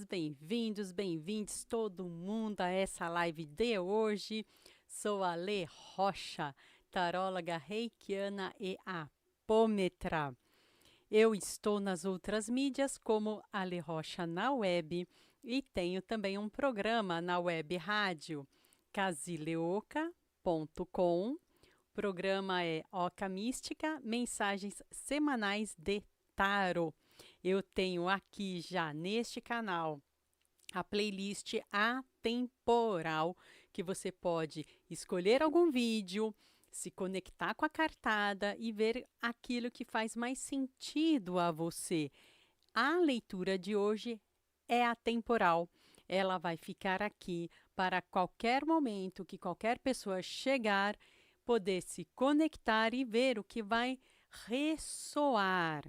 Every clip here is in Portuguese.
Bem-vindos, bem-vindos todo mundo a essa live de hoje. Sou a Lê Rocha, taróloga reikiana e apômetra. Eu estou nas outras mídias como a Lê Rocha na web e tenho também um programa na web rádio casileoca.com. O programa é Oca Mística, mensagens semanais de tarot. Eu tenho aqui já neste canal a playlist atemporal, que você pode escolher algum vídeo, se conectar com a cartada e ver aquilo que faz mais sentido a você. A leitura de hoje é atemporal. Ela vai ficar aqui para qualquer momento que qualquer pessoa chegar, poder se conectar e ver o que vai ressoar.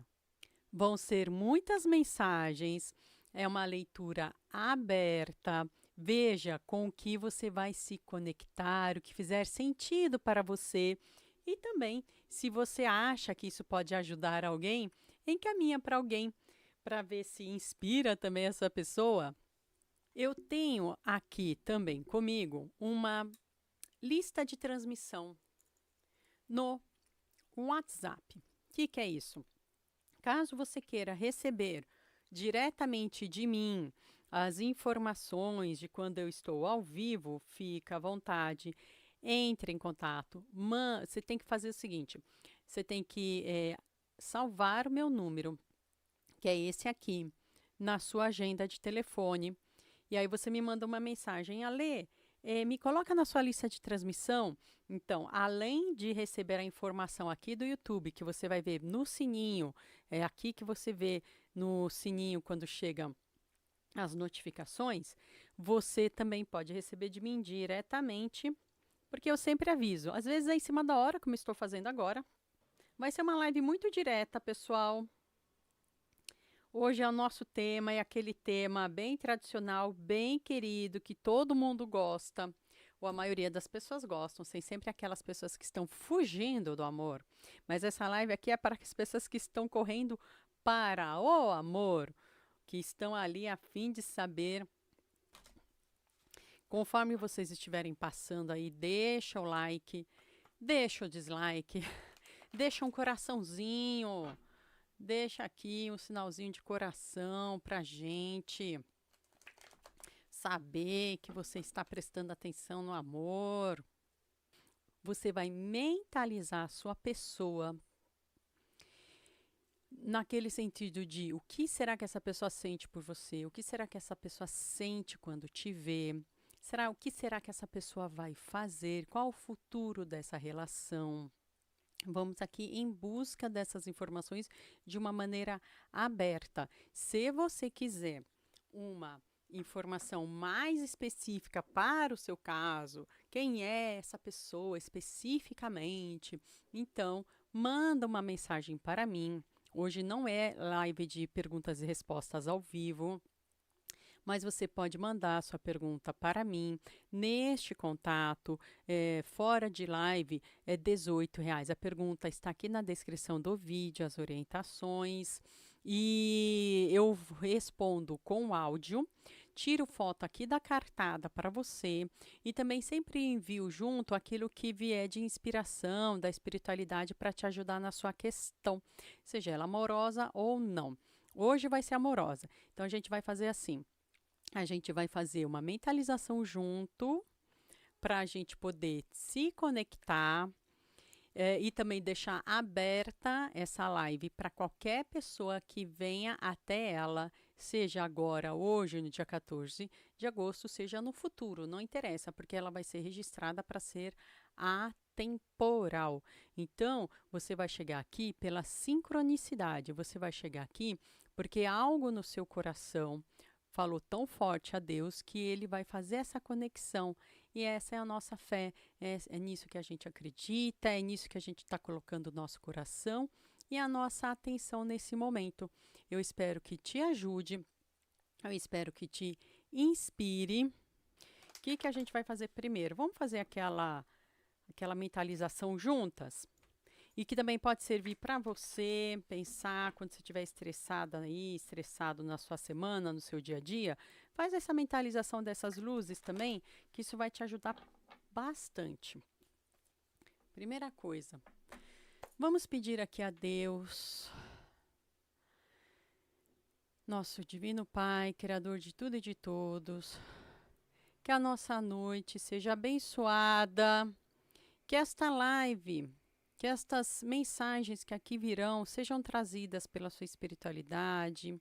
Vão ser muitas mensagens, é uma leitura aberta. Veja com o que você vai se conectar, o que fizer sentido para você. E também, se você acha que isso pode ajudar alguém, encaminha para alguém, para ver se inspira também essa pessoa. Eu tenho aqui também comigo uma lista de transmissão no WhatsApp. O que é isso? Caso você queira receber diretamente de mim as informações de quando eu estou ao vivo, fica à vontade, entre em contato. Você tem que fazer o seguinte: você tem que salvar o meu número, que é esse aqui, na sua agenda de telefone. E aí você me manda uma mensagem, Alê, me coloca na sua lista de transmissão. Então, além de receber a informação aqui do YouTube, que você vai ver no sininho, é aqui que você vê no sininho quando chegam as notificações, você também pode receber de mim diretamente, porque eu sempre aviso. Às vezes é em cima da hora, como estou fazendo agora. Vai ser uma live muito direta, pessoal. Hoje é o nosso tema, é aquele tema bem tradicional, bem querido, que todo mundo gosta, ou a maioria das pessoas gostam, tem sempre aquelas pessoas que estão fugindo do amor. Mas essa live aqui é para as pessoas que estão correndo para o amor, que estão ali a fim de saber. Conforme vocês estiverem passando aí, deixa o like, deixa o dislike, deixa um coraçãozinho. Deixa aqui um sinalzinho de coração para gente saber que você está prestando atenção no amor. Você vai mentalizar a sua pessoa naquele sentido de o que será que essa pessoa sente por você? O que será que essa pessoa sente quando te vê? O que será que essa pessoa vai fazer? Qual o futuro dessa relação? Vamos aqui em busca dessas informações de uma maneira aberta. Se você quiser uma informação mais específica para o seu caso, quem é essa pessoa especificamente, então manda uma mensagem para mim. Hoje não é live de perguntas e respostas ao vivo, mas você pode mandar a sua pergunta para mim neste contato, fora de live, é R$ 18. A pergunta está aqui na descrição do vídeo, as orientações, e eu respondo com áudio, tiro foto aqui da cartada para você e também sempre envio junto aquilo que vier de inspiração, da espiritualidade para te ajudar na sua questão, seja ela amorosa ou não. Hoje vai ser amorosa, então a gente vai fazer assim. A gente vai fazer uma mentalização junto para a gente poder se conectar e também deixar aberta essa live para qualquer pessoa que venha até ela, seja agora, hoje, no dia 14 de agosto, seja no futuro, não interessa, porque ela vai ser registrada para ser atemporal. Então, você vai chegar aqui pela sincronicidade, você vai chegar aqui porque algo no seu coração falou tão forte a Deus que ele vai fazer essa conexão. E essa é a nossa fé, é nisso que a gente acredita, é nisso que a gente está colocando o nosso coração e a nossa atenção nesse momento. Eu espero que te ajude, eu espero que te inspire. O que a gente vai fazer primeiro? Vamos fazer aquela mentalização juntas? E que também pode servir para você pensar quando você estiver estressada aí, estressado na sua semana, no seu dia a dia. Faz essa mentalização dessas luzes também, que isso vai te ajudar bastante. Primeira coisa, vamos pedir aqui a Deus, nosso Divino Pai, Criador de tudo e de todos, que a nossa noite seja abençoada, que esta live, que estas mensagens que aqui virão sejam trazidas pela sua espiritualidade,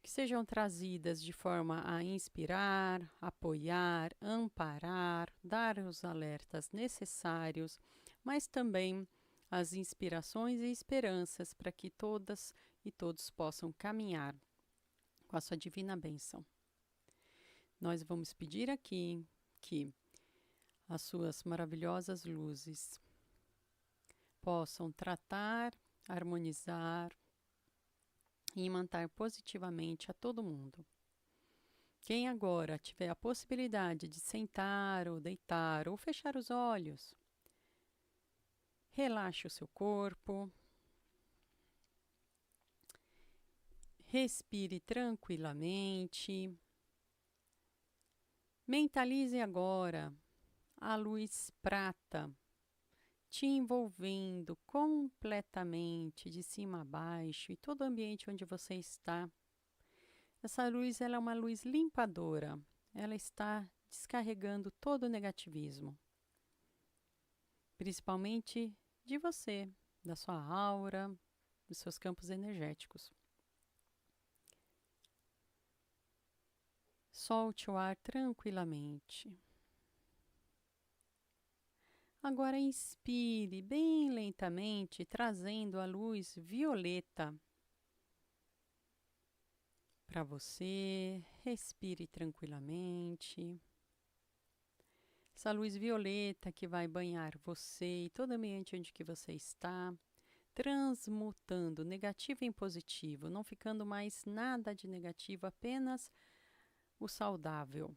que sejam trazidas de forma a inspirar, apoiar, amparar, dar os alertas necessários, mas também as inspirações e esperanças para que todas e todos possam caminhar com a sua divina bênção. Nós vamos pedir aqui que as suas maravilhosas luzes possam tratar, harmonizar e imantar positivamente a todo mundo. Quem agora tiver a possibilidade de sentar ou deitar ou fechar os olhos, relaxe o seu corpo, respire tranquilamente, mentalize agora a luz prata te envolvendo completamente de cima a baixo e todo o ambiente onde você está. Essa luz ela é uma luz limpadora, ela está descarregando todo o negativismo, principalmente de você, da sua aura, dos seus campos energéticos. Solte o ar tranquilamente. Agora inspire bem lentamente, trazendo a luz violeta para você. Respire tranquilamente. Essa luz violeta que vai banhar você e todo o ambiente onde que você está, transmutando negativo em positivo, não ficando mais nada de negativo, apenas o saudável.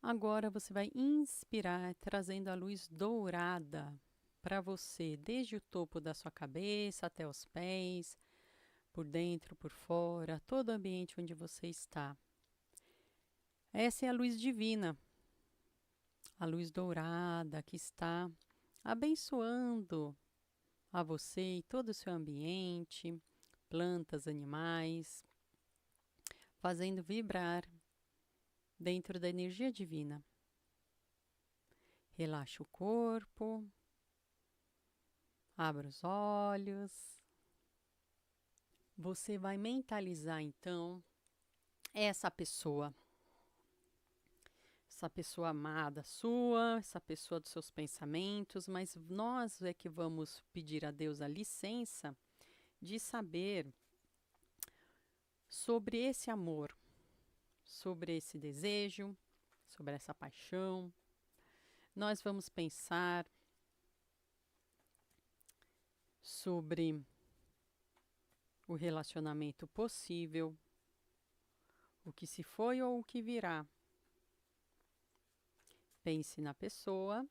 Agora você vai inspirar, trazendo a luz dourada para você, desde o topo da sua cabeça até os pés, por dentro, por fora, todo o ambiente onde você está. Essa é a luz divina, a luz dourada que está abençoando a você e todo o seu ambiente, plantas, animais, fazendo vibrar dentro da energia divina. Relaxa o corpo, abra os olhos. Você vai mentalizar então essa pessoa amada sua, essa pessoa dos seus pensamentos, mas nós é que vamos pedir a Deus a licença de saber sobre esse amor, sobre esse desejo, sobre essa paixão. Nós vamos pensar sobre o relacionamento possível, o que se foi ou o que virá. Pense na pessoa.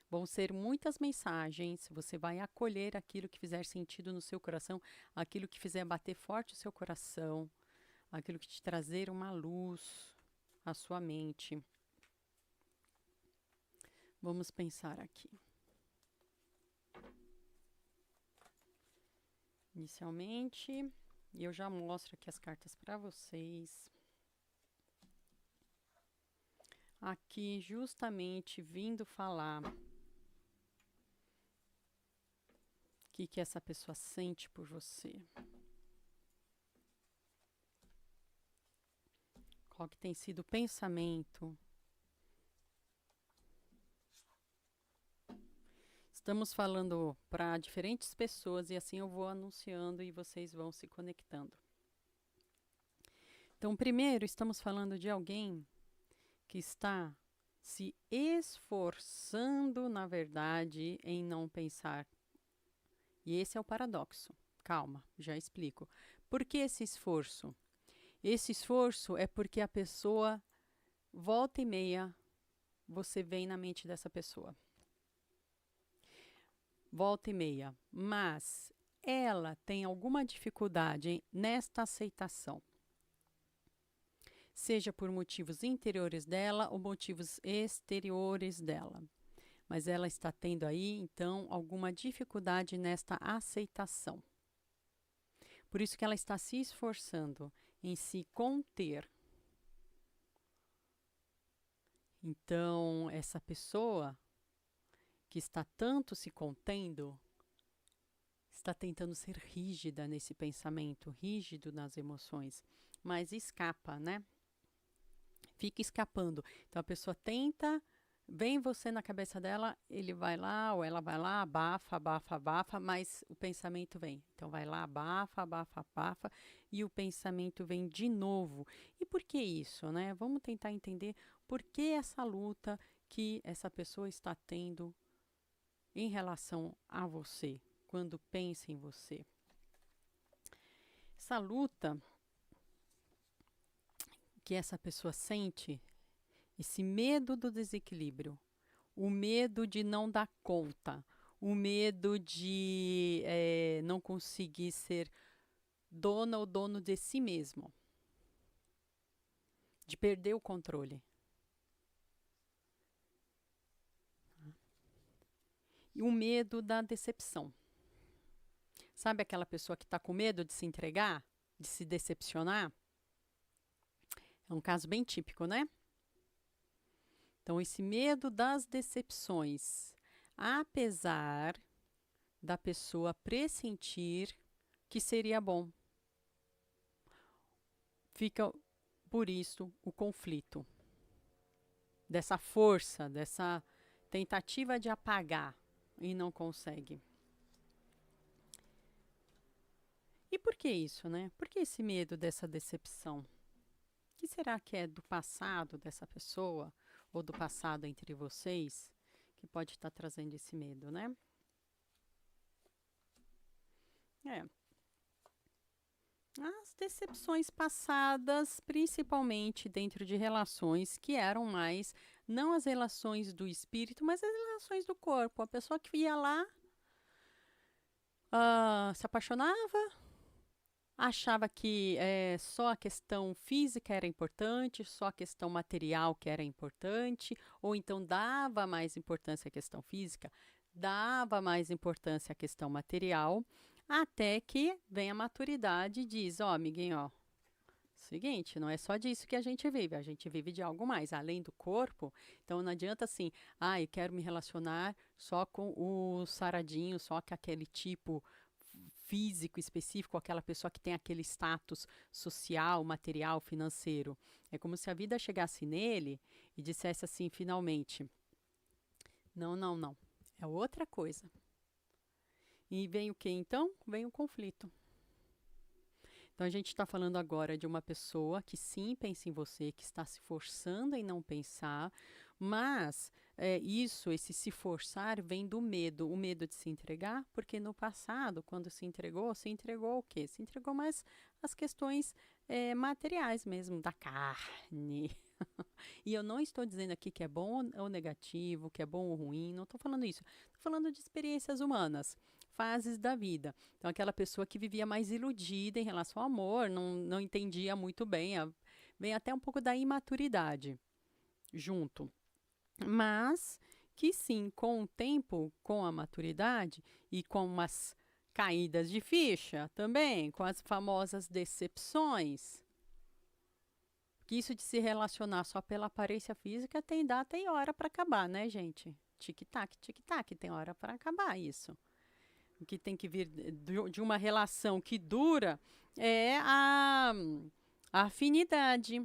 Vão ser muitas mensagens, você vai acolher aquilo que fizer sentido no seu coração, aquilo que fizer bater forte o seu coração, aquilo que te trazer uma luz à sua mente. Vamos pensar aqui. Inicialmente, eu já mostro aqui as cartas para vocês. Aqui, justamente, vindo falar o que essa pessoa sente por você. Qual que tem sido o pensamento? Estamos falando para diferentes pessoas e assim eu vou anunciando e vocês vão se conectando. Então, primeiro, estamos falando de alguém que está se esforçando, na verdade, em não pensar. E esse é o paradoxo. Calma, já explico. Por que esse esforço? Esse esforço é porque a pessoa volta e meia você vem na mente dessa pessoa. Volta e meia. Mas ela tem alguma dificuldade nesta aceitação. Seja por motivos interiores dela ou motivos exteriores dela. Mas ela está tendo aí, então, alguma dificuldade nesta aceitação. Por isso que ela está se esforçando em se conter. Então, essa pessoa que está tanto se contendo, está tentando ser rígida nesse pensamento, rígido nas emoções, mas escapa, né? Fica escapando. Então, a pessoa tenta, vem você na cabeça dela, ele vai lá ou ela vai lá, abafa, abafa, abafa, mas o pensamento vem. Então, vai lá, abafa, abafa, abafa, e o pensamento vem de novo. E por que isso, né? Vamos tentar entender por que essa luta que essa pessoa está tendo em relação a você, quando pensa em você. Essa luta que essa pessoa sente, esse medo do desequilíbrio, o medo de não dar conta, o medo de não conseguir ser dona ou dono de si mesmo, de perder o controle. E o medo da decepção. Sabe aquela pessoa que está com medo de se entregar, de se decepcionar? É um caso bem típico, né? Então, esse medo das decepções, apesar da pessoa pressentir que seria bom. Fica, por isso, o conflito. Dessa força, dessa tentativa de apagar e não consegue. E por que isso, né? Por que esse medo dessa decepção? O que será que é do passado dessa pessoa ou do passado entre vocês que pode estar trazendo esse medo, né? As decepções passadas, principalmente dentro de relações que eram mais, não as relações do espírito, mas as relações do corpo. A pessoa que ia lá, se apaixonava, achava que só a questão física era importante, só a questão material que era importante, ou então dava mais importância à questão física, dava mais importância à questão material, até que vem a maturidade e diz, ó, amiguinho, ó, seguinte, não é só disso que a gente vive de algo mais, além do corpo. Então não adianta assim, eu quero me relacionar só com o saradinho, só com aquele tipo físico específico, aquela pessoa que tem aquele status social, material, financeiro. É como se a vida chegasse nele e dissesse assim, finalmente, não, não, não, é outra coisa. E vem o que então? Vem o conflito. Então a gente está falando agora de uma pessoa que sim pensa em você, que está se forçando em não pensar, mas esse se forçar vem do medo, o medo de se entregar, porque no passado, quando se entregou o quê? Se entregou mais as questões materiais mesmo, da carne. E eu não estou dizendo aqui que é bom ou negativo, que é bom ou ruim, não estou falando isso. Estou falando de experiências humanas, fases da vida. Então, aquela pessoa que vivia mais iludida em relação ao amor, não entendia muito bem, vem até um pouco da imaturidade junto. Mas que sim, com o tempo, com a maturidade e com umas caídas de ficha também, com as famosas decepções, que isso de se relacionar só pela aparência física tem data e hora para acabar, né, gente? Tic-tac, tem hora para acabar isso. O que tem que vir de uma relação que dura é a afinidade,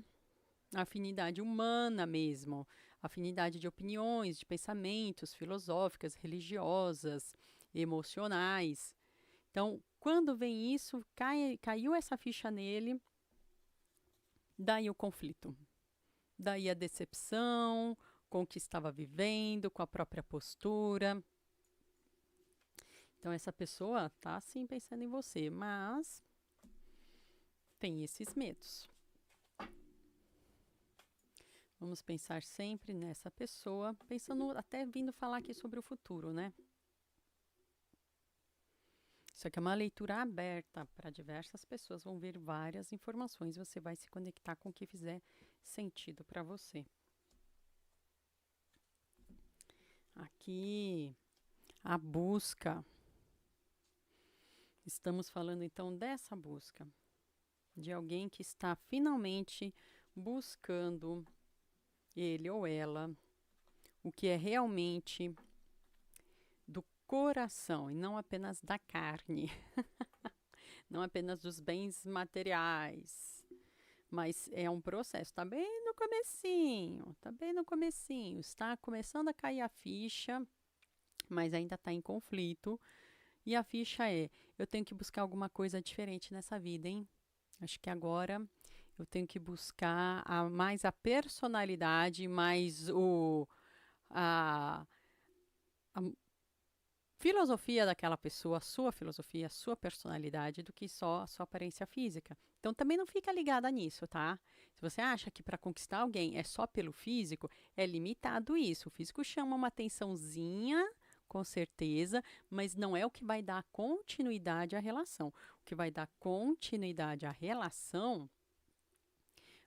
a afinidade humana mesmo, a afinidade de opiniões, de pensamentos, filosóficas, religiosas, emocionais. Então, quando vem isso, caiu essa ficha nele, daí o conflito, daí a decepção com o que estava vivendo, com a própria postura. Então, essa pessoa está sim pensando em você, mas tem esses medos. Vamos pensar sempre nessa pessoa, pensando até vindo falar aqui sobre o futuro, né? Isso aqui é uma leitura aberta para diversas pessoas, vão ver várias informações, você vai se conectar com o que fizer sentido para você. Aqui, a busca. Estamos falando então dessa busca, de alguém que está finalmente buscando, ele ou ela, o que é realmente do coração e não apenas da carne, não apenas dos bens materiais, mas é um processo, tá bem no comecinho, tá bem no comecinho, está começando a cair a ficha, mas ainda está em conflito, e a ficha é, eu tenho que buscar alguma coisa diferente nessa vida, hein? Acho que agora eu tenho que buscar mais a personalidade, mais a, a filosofia daquela pessoa, a sua filosofia, a sua personalidade, do que só a sua aparência física. Então também não fica ligada nisso, tá? Se você acha que para conquistar alguém é só pelo físico, é limitado isso. O físico chama uma atençãozinha, com certeza, mas não é o que vai dar continuidade à relação. O que vai dar continuidade à relação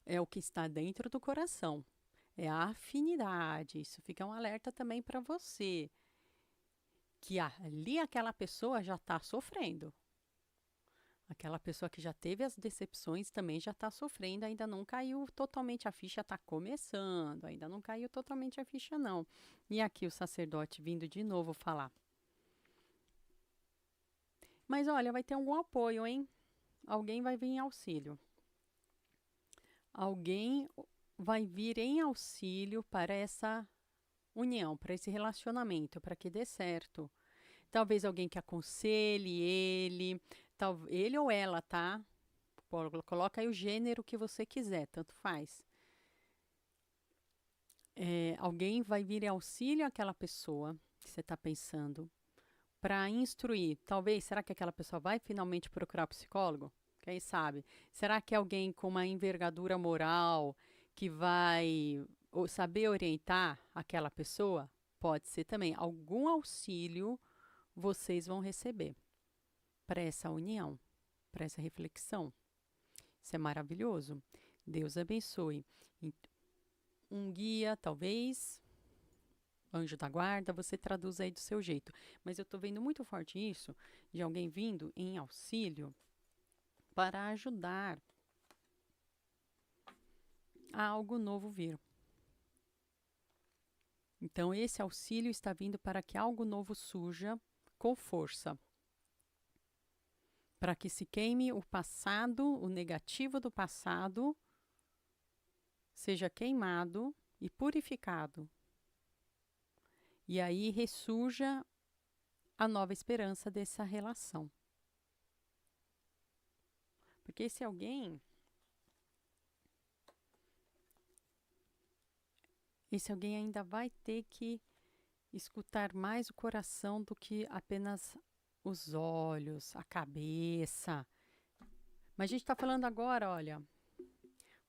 é o que está dentro do coração. É a afinidade. Isso fica um alerta também para você. Que ali aquela pessoa já está sofrendo. Aquela pessoa que já teve as decepções também já está sofrendo, ainda não caiu totalmente a ficha, está começando, ainda não caiu totalmente a ficha, não. E aqui o sacerdote vindo de novo falar. Mas olha, vai ter algum apoio, hein? Alguém vai vir em auxílio. Alguém vai vir em auxílio para essa união, para esse relacionamento, para que dê certo. Talvez alguém que aconselhe ele, ele ou ela, tá? Coloca aí o gênero que você quiser, tanto faz. Alguém vai vir em auxílio àquela pessoa que você está pensando para instruir. Talvez, será que aquela pessoa vai finalmente procurar psicólogo? Quem sabe? Será que é alguém com uma envergadura moral que vai saber orientar aquela pessoa? Pode ser também. Algum auxílio vocês vão receber para essa união, para essa reflexão. Isso é maravilhoso. Deus abençoe. Um guia, talvez, anjo da guarda, você traduz aí do seu jeito. Mas eu estou vendo muito forte isso, de alguém vindo em auxílio para ajudar a algo novo vir. Então, esse auxílio está vindo para que algo novo surja com força. Para que se queime o passado, o negativo do passado, seja queimado e purificado. E aí ressurja a nova esperança dessa relação. Porque esse alguém ainda vai ter que escutar mais o coração do que apenas os olhos, a cabeça. Mas a gente está falando agora, olha,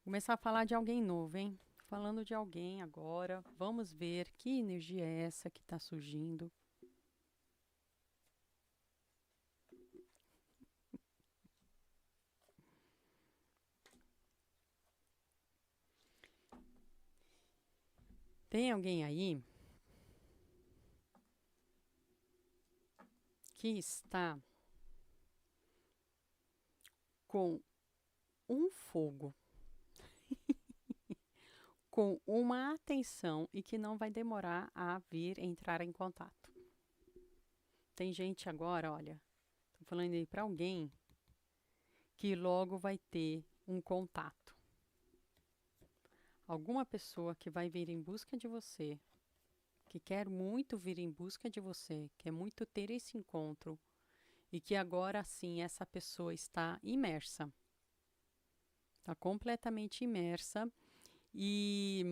começar a falar de alguém novo, hein? Falando de alguém agora, vamos ver que energia é essa que está surgindo. Tem alguém aí que está com um fogo, com uma atenção e que não vai demorar a vir entrar em contato. Tem gente agora, olha, estou falando aí para alguém que logo vai ter um contato. Alguma pessoa que vai vir em busca de você, que quer muito vir em busca de você, quer muito ter esse encontro e que agora sim essa pessoa está imersa. Está completamente imersa e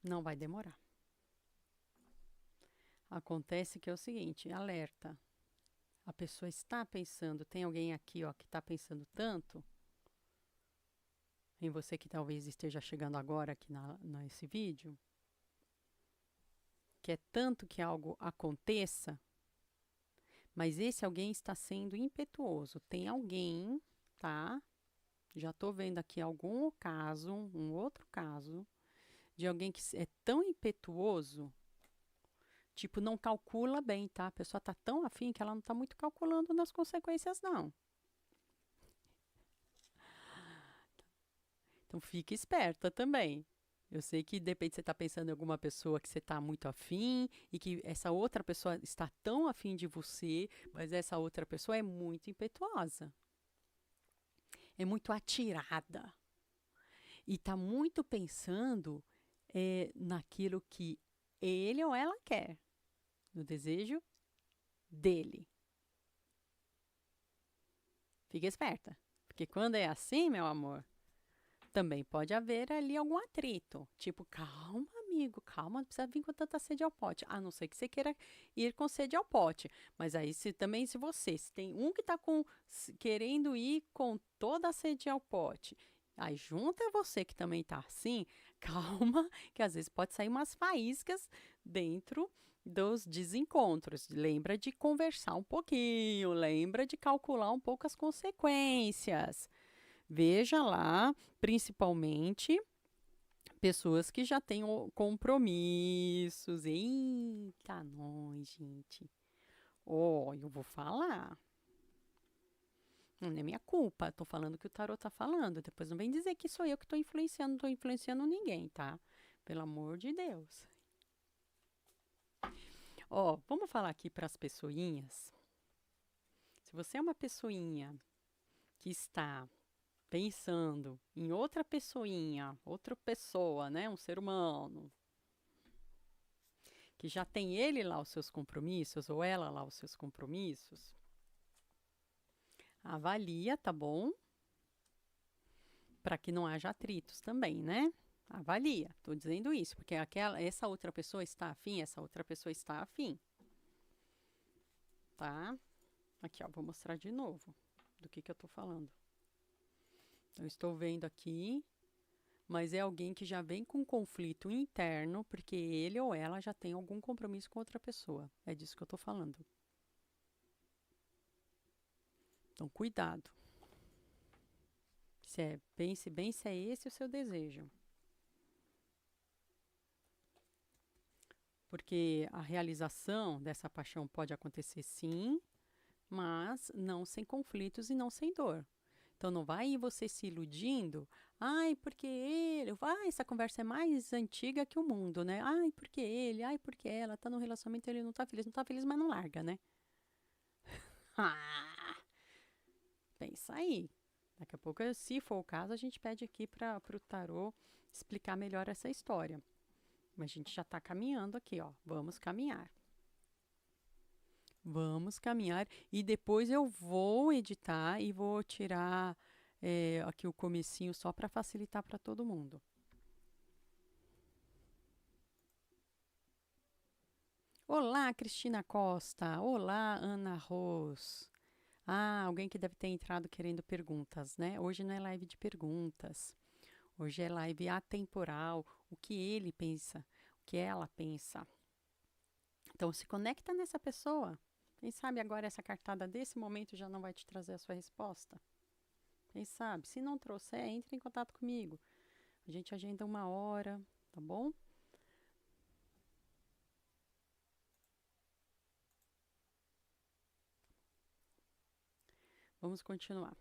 não vai demorar. Acontece que é o seguinte, alerta. A pessoa está pensando, tem alguém aqui ó, que está pensando tanto, em você que talvez esteja chegando agora aqui nesse vídeo, que é tanto que algo aconteça, mas esse alguém está sendo impetuoso. Tem alguém, tá? Já estou vendo aqui algum caso, um outro caso, de alguém que é tão impetuoso, tipo, não calcula bem, tá? A pessoa tá tão afim que ela não tá muito calculando nas consequências, não. Então, fique esperta também. Eu sei que de repente você está pensando em alguma pessoa que você está muito afim e que essa outra pessoa está tão afim de você, mas essa outra pessoa é muito impetuosa, é muito atirada e está muito pensando naquilo que ele ou ela quer, no desejo dele. Fique esperta, porque quando é assim, meu amor, também pode haver ali algum atrito. Tipo, calma, amigo, calma, não precisa vir com tanta sede ao pote. A não ser que você queira ir com sede ao pote. Mas aí, se tem um que está querendo ir com toda a sede ao pote, aí junta você que também está assim, calma, que às vezes pode sair umas faíscas dentro dos desencontros. Lembra de conversar um pouquinho, lembra de calcular um pouco as consequências. Veja lá, principalmente, pessoas que já têm compromissos. Eita, nós, gente. Ó, eu vou falar. Não é minha culpa, tô falando o que o tarô tá falando. Depois não vem dizer que sou eu que tô influenciando, não tô influenciando ninguém, tá? Pelo amor de Deus. Ó, vamos falar aqui para as pessoinhas. Se você é uma pessoinha que está pensando em outra pessoinha, outra pessoa, né, um ser humano, que já tem ele lá os seus compromissos ou ela lá os seus compromissos, avalia, tá bom? Para que não haja atritos também, né? Avalia, tô dizendo isso, porque essa outra pessoa está afim, essa outra pessoa está afim, tá? Aqui, ó, vou mostrar de novo do que eu tô falando. Eu estou vendo aqui, mas é alguém que já vem com conflito interno, porque ele ou ela já tem algum compromisso com outra pessoa. É disso que eu tô falando. Então, cuidado. Pense bem se é esse o seu desejo. Porque a realização dessa paixão pode acontecer sim, mas não sem conflitos e não sem dor. Então não vai você se iludindo, ai, porque ele, essa conversa é mais antiga que o mundo, né? Ai, porque ele, ai, porque ela tá no relacionamento, ele não tá feliz, mas não larga, né? Ah, pensa aí. Daqui a pouco, se for o caso, a gente pede aqui para o tarô explicar melhor essa história. Mas a gente já está caminhando aqui, ó. Vamos caminhar. Vamos caminhar. E depois eu vou editar e vou tirar aqui o comecinho só para facilitar para todo mundo. Olá, Cristina Costa. Olá, Ana Ros. Ah, alguém que deve ter entrado querendo perguntas, né? Hoje não é live de perguntas. Hoje é live atemporal. O que ele pensa, o que ela pensa. Então, se conecta nessa pessoa. Quem sabe agora essa cartada desse momento já não vai te trazer a sua resposta? Quem sabe? Se não trouxer, entre em contato comigo. A gente agenda uma hora, tá bom? Vamos continuar.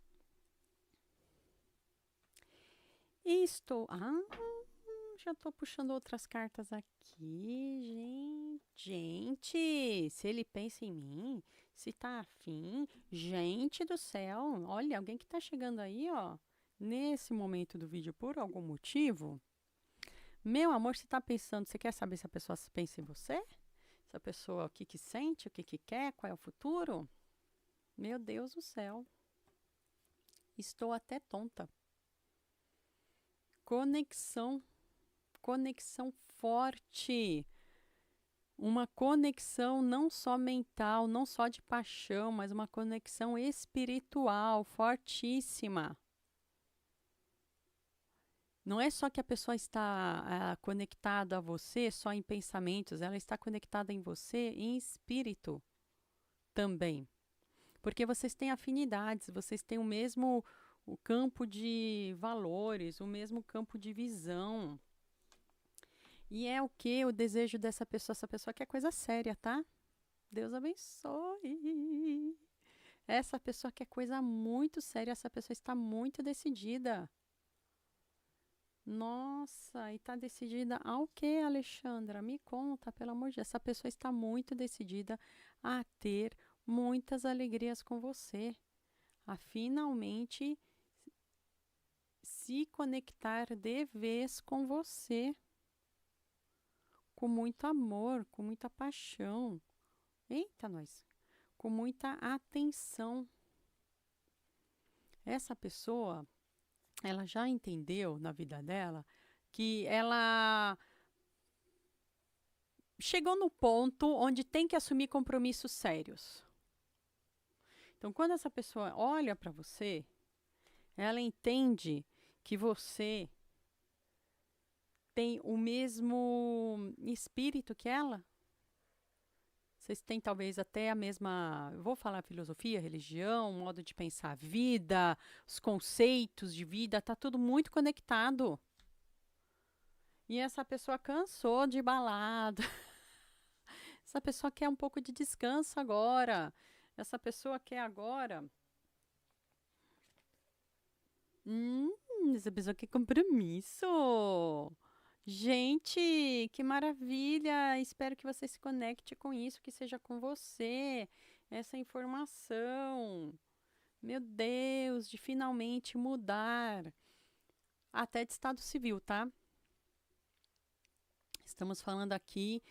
Já estou puxando outras cartas aqui, gente. Se ele pensa em mim, se tá afim, gente do céu, olha, alguém que tá chegando aí, ó, nesse momento do vídeo por algum motivo. Meu amor, você tá pensando, você quer saber se a pessoa pensa em você? Se a pessoa, o que que sente, o que que quer, qual é o futuro? Meu Deus do céu. Estou até tonta. Conexão forte. Uma conexão não só mental, não só de paixão, mas uma conexão espiritual fortíssima. Não é só que a pessoa está conectada a você só em pensamentos, ela está conectada em você em espírito também. Porque vocês têm afinidades, vocês têm o campo de valores, o mesmo campo de visão. E é o que o desejo dessa pessoa? Essa pessoa quer coisa séria, tá? Deus abençoe. Essa pessoa quer coisa muito séria, essa pessoa está muito decidida. Nossa, e está decidida ao quê, Alexandra? Me conta, pelo amor de Deus. Essa pessoa está muito decidida a ter muitas alegrias com você, a finalmente se conectar de vez com você, com muito amor, com muita paixão. Eita, nós! Com muita atenção. Essa pessoa, ela já entendeu na vida dela que ela chegou no ponto onde tem que assumir compromissos sérios. Então, quando essa pessoa olha para você, ela entende que você tem o mesmo espírito que ela. Vocês têm talvez até a mesma, vou falar filosofia, religião, modo de pensar a vida, os conceitos de vida, tá tudo muito conectado. E essa pessoa cansou de balada. Essa pessoa quer um pouco de descanso agora. Essa pessoa quer agora. Hum, essa pessoa quer compromisso. Gente, que maravilha! Espero que você se conecte com isso, que seja com você, essa informação. Meu Deus, de finalmente mudar. Até de estado civil, tá? Estamos falando aqui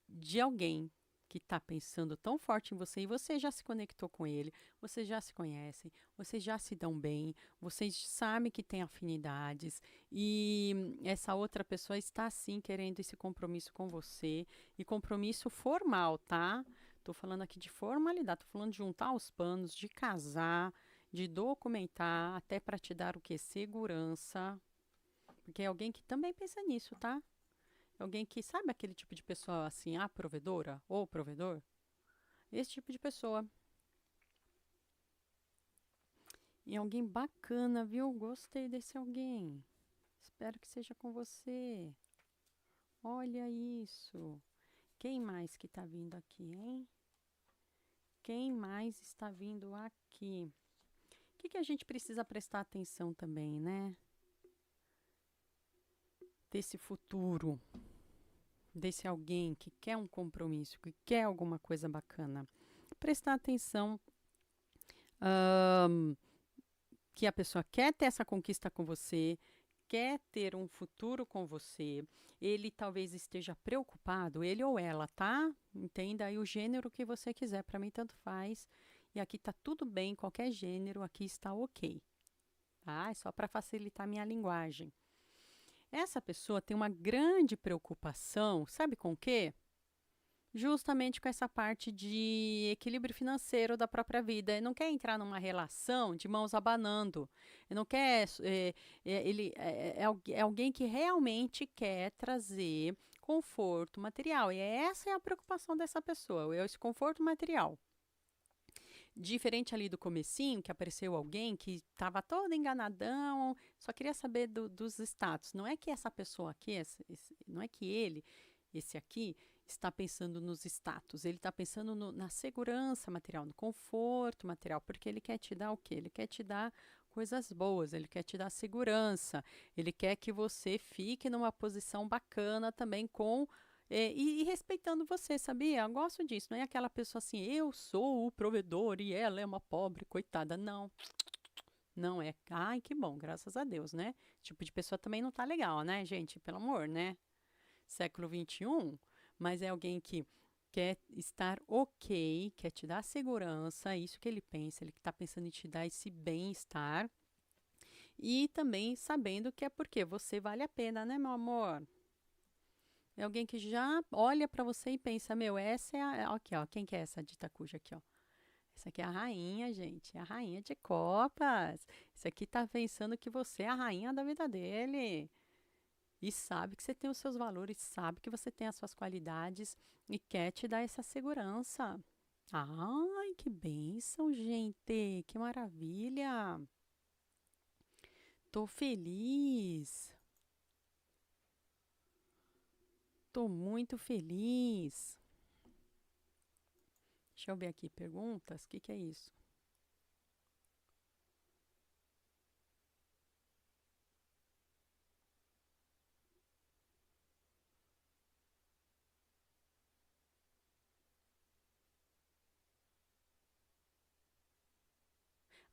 de alguém que está pensando tão forte em você e você já se conectou com ele, vocês já se conhecem, vocês já se dão bem, vocês sabem que tem afinidades e essa outra pessoa está sim querendo esse compromisso com você e compromisso formal, tá? Tô falando aqui de formalidade, tô falando de juntar os panos, de casar, de documentar, até para te dar o que? Segurança. Porque é alguém que também pensa nisso, tá? Alguém que sabe aquele tipo de pessoa assim, a provedora ou provedor? Esse tipo de pessoa. E alguém bacana, viu? Gostei desse alguém. Espero que seja com você. Olha isso. Quem mais que tá vindo aqui, hein? Quem mais está vindo aqui? O que a gente precisa prestar atenção também, né? Desse futuro, desse alguém que quer um compromisso, que quer alguma coisa bacana. Prestar atenção que a pessoa quer ter essa conquista com você, quer ter um futuro com você, ele talvez esteja preocupado, ele ou ela, tá? Entenda aí o gênero que você quiser, para mim tanto faz. E aqui tá tudo bem, qualquer gênero aqui está ok, tá? É só para facilitar minha linguagem. Essa pessoa tem uma grande preocupação, sabe com o quê? Justamente com essa parte de equilíbrio financeiro da própria vida. Ele não quer entrar numa relação de mãos abanando. Ele não quer. É alguém que realmente quer trazer conforto material. E essa é a preocupação dessa pessoa, é esse conforto material. Diferente ali do comecinho, que apareceu alguém que estava todo enganadão, só queria saber dos status. Não é que essa pessoa aqui, não é que ele, esse aqui, está pensando nos status, ele está pensando na segurança material, no conforto material, porque ele quer te dar o quê? Ele quer te dar coisas boas, ele quer te dar segurança, ele quer que você fique numa posição bacana também e respeitando você, sabia? Eu gosto disso, não é aquela pessoa assim, eu sou o provedor e ela é uma pobre, coitada, não. Não é, ai que bom, graças a Deus, né? Tipo de pessoa também não tá legal, né, gente? Pelo amor, né? Século XXI, mas é alguém que quer estar ok, quer te dar segurança, é isso que ele pensa, ele está pensando em te dar esse bem-estar e também sabendo que é porque você vale a pena, né, meu amor? É alguém que já olha para você e pensa, meu, essa é a... Aqui, ó, quem que é essa de Itacuja aqui, ó? Essa aqui é a rainha, gente. É a rainha de copas. Esse aqui tá pensando que você é a rainha da vida dele. E sabe que você tem os seus valores, sabe que você tem as suas qualidades e quer te dar essa segurança. Ai, que bênção, gente. Que maravilha. Tô feliz. Tô muito feliz. Deixa eu ver aqui, perguntas. O que que é isso?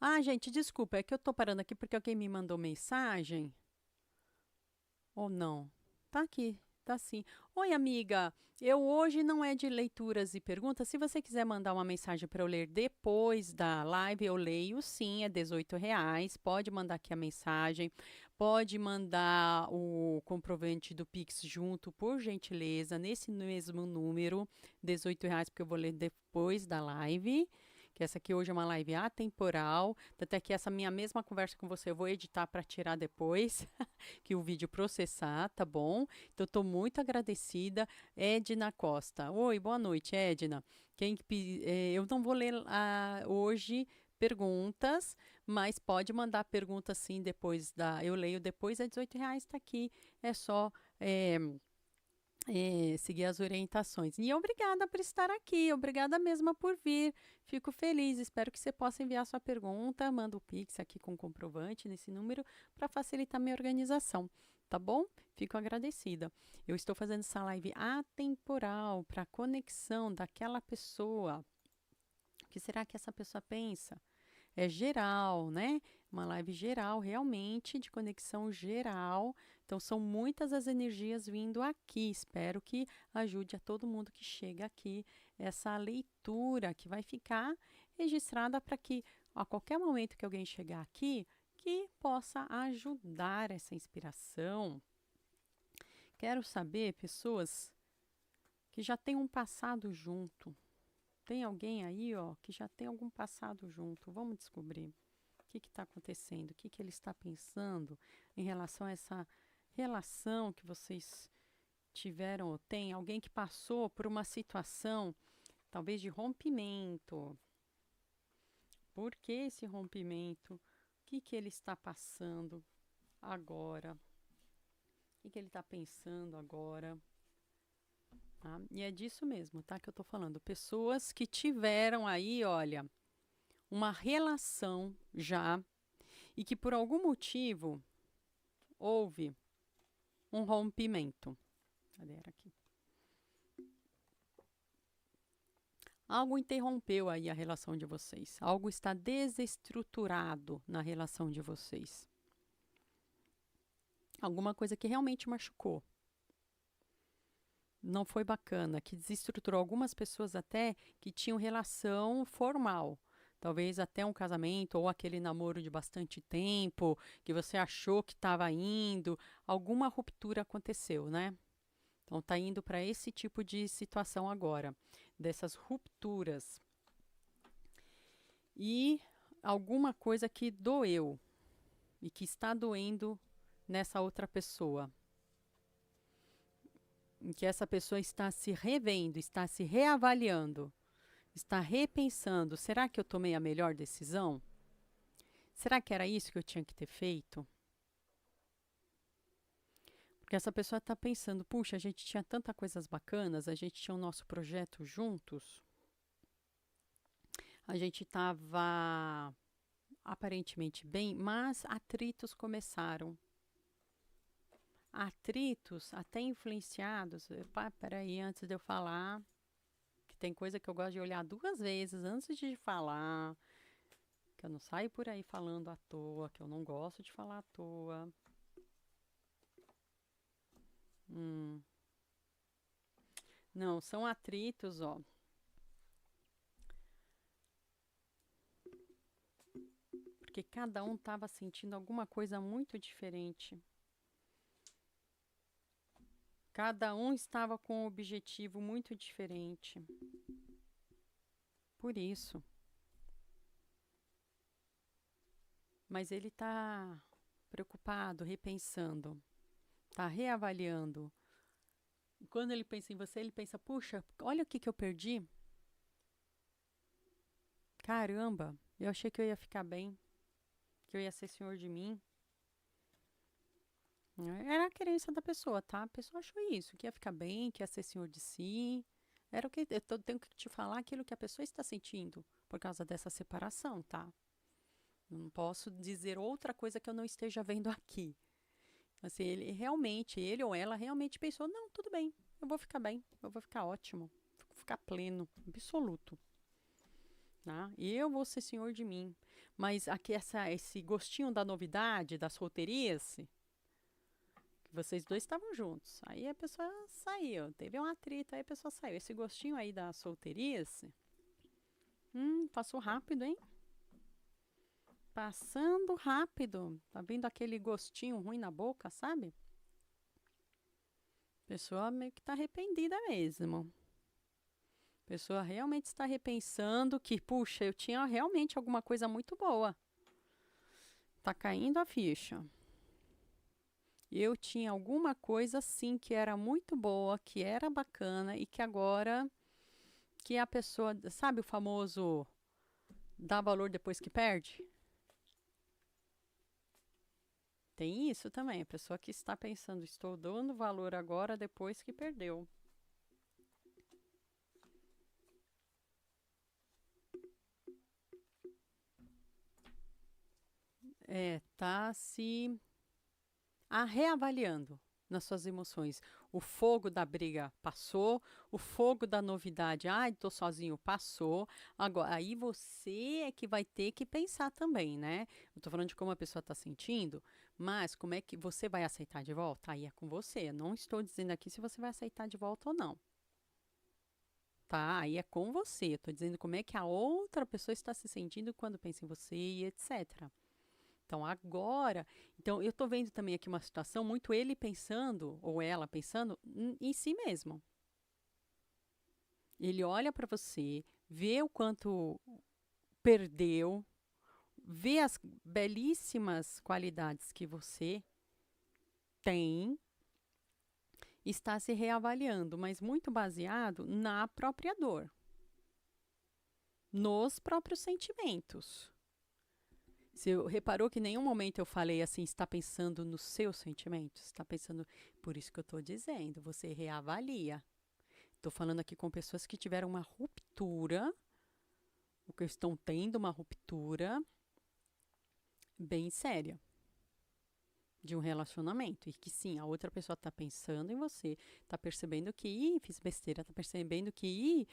Ah, gente, desculpa, é que eu tô parando aqui porque alguém me mandou mensagem. Ou não? Tá aqui, tá sim. Oi, amiga. Eu hoje não é de leituras e perguntas. Se você quiser mandar uma mensagem para eu ler depois da live, eu leio sim, é R$ 18. Pode mandar aqui a mensagem. Pode mandar o comprovante do Pix junto, por gentileza, nesse mesmo número, R$ 18, porque eu vou ler depois da live. Que essa aqui hoje é uma live atemporal. Até que essa minha mesma conversa com você eu vou editar para tirar depois. Que o vídeo processar, tá bom? Então, estou muito agradecida. Edna Costa. Oi, boa noite, Edna. Eu não vou ler hoje perguntas, mas pode mandar perguntas sim depois da. Eu leio depois, é R$ 18, tá aqui. É só. eh, seguir as orientações. E obrigada por estar aqui, obrigada mesmo por vir. Fico feliz, espero que você possa enviar sua pergunta, manda o Pix aqui com comprovante nesse número para facilitar minha organização, tá bom? Fico agradecida. Eu estou fazendo essa live atemporal para conexão daquela pessoa. O que será que essa pessoa pensa? É geral, né? Uma live geral, realmente, de conexão geral. Então, são muitas as energias vindo aqui. Espero que ajude a todo mundo que chega aqui essa leitura que vai ficar registrada para que, a qualquer momento que alguém chegar aqui, que possa ajudar essa inspiração. Quero saber, pessoas que já têm um passado junto. Tem alguém aí, ó, que já tem algum passado junto? Vamos descobrir. O que está acontecendo? O que ele está pensando em relação a essa relação que vocês tiveram ou têm? Alguém que passou por uma situação, talvez de rompimento. Por que esse rompimento? O que ele está passando agora? O que ele está pensando agora? Tá? E é disso mesmo, tá? Que eu estou falando. Pessoas que tiveram aí, olha, uma relação já e que por algum motivo houve um rompimento. Cadê? Era aqui. Algo interrompeu aí a relação de vocês. Algo está desestruturado na relação de vocês. Alguma coisa que realmente machucou. Não foi bacana, que desestruturou algumas pessoas até que tinham relação formal. Talvez até um casamento ou aquele namoro de bastante tempo, que você achou que estava indo. Alguma ruptura aconteceu, né? Então, está indo para esse tipo de situação agora, dessas rupturas. E alguma coisa que doeu e que está doendo nessa outra pessoa. Em que essa pessoa está se revendo, está se reavaliando, está repensando: será que eu tomei a melhor decisão? Será que era isso que eu tinha que ter feito? Porque essa pessoa está pensando: puxa, a gente tinha tantas coisas bacanas, a gente tinha o nosso projeto juntos, a gente estava aparentemente bem, mas atritos começaram. Atritos até influenciados. Peraí, antes de eu falar, que tem coisa que eu gosto de olhar 2 vezes antes de falar, que eu não saio por aí falando à toa, que eu não gosto de falar à toa. Não, são atritos, ó. Porque cada um estava sentindo alguma coisa muito diferente. Cada um estava com um objetivo muito diferente. Por isso. mas ele está preocupado, repensando, está reavaliando. E quando ele pensa em você, ele pensa, puxa, olha o que eu perdi. Caramba, eu achei que eu ia ficar bem, que eu ia ser senhor de mim. Era a crença da pessoa, tá? A pessoa achou isso, que ia ficar bem, que ia ser senhor de si. Era o que tenho que te falar aquilo que a pessoa está sentindo por causa dessa separação, tá? Não posso dizer outra coisa que eu não esteja vendo aqui. Assim, ele ou ela realmente pensou, não, tudo bem, eu vou ficar ótimo, vou ficar pleno, absoluto. Tá? Eu vou ser senhor de mim. Mas aqui esse gostinho da novidade, da solteirice, que vocês dois estavam juntos. Aí a pessoa saiu, teve um atrito, aí a pessoa saiu. Esse gostinho aí da solteirice, passou rápido, hein? Passando rápido. Tá vindo aquele gostinho ruim na boca, sabe? A pessoa meio que tá arrependida mesmo. A pessoa realmente está repensando que, puxa, eu tinha realmente alguma coisa muito boa. Tá caindo a ficha. Eu tinha alguma coisa sim que era muito boa, que era bacana e que agora que a pessoa, sabe o famoso dá valor depois que perde? Tem isso também, a pessoa que está pensando, estou dando valor agora depois que perdeu. Tá se reavaliando nas suas emoções. O fogo da briga passou, o fogo da novidade, ai, tô sozinho, passou. Agora, aí você é que vai ter que pensar também, né? Eu tô falando de como a pessoa tá sentindo, mas como é que você vai aceitar de volta? Aí é com você. Eu não estou dizendo aqui se você vai aceitar de volta ou não. Tá? Aí é com você. Eu tô dizendo como é que a outra pessoa está se sentindo quando pensa em você e etc. Então, agora, eu estou vendo também aqui uma situação muito ele pensando, ou ela pensando, em si mesmo. Ele olha para você, vê o quanto perdeu, vê as belíssimas qualidades que você tem, está se reavaliando, mas muito baseado na própria dor, nos próprios sentimentos. Você reparou que em nenhum momento eu falei assim, está pensando nos seus sentimentos? Está pensando, por isso que eu estou dizendo, você reavalia. Estou falando aqui com pessoas que tiveram uma ruptura, ou que estão tendo uma ruptura bem séria de um relacionamento. E que sim, a outra pessoa está pensando em você, está percebendo que, fiz besteira, está percebendo que,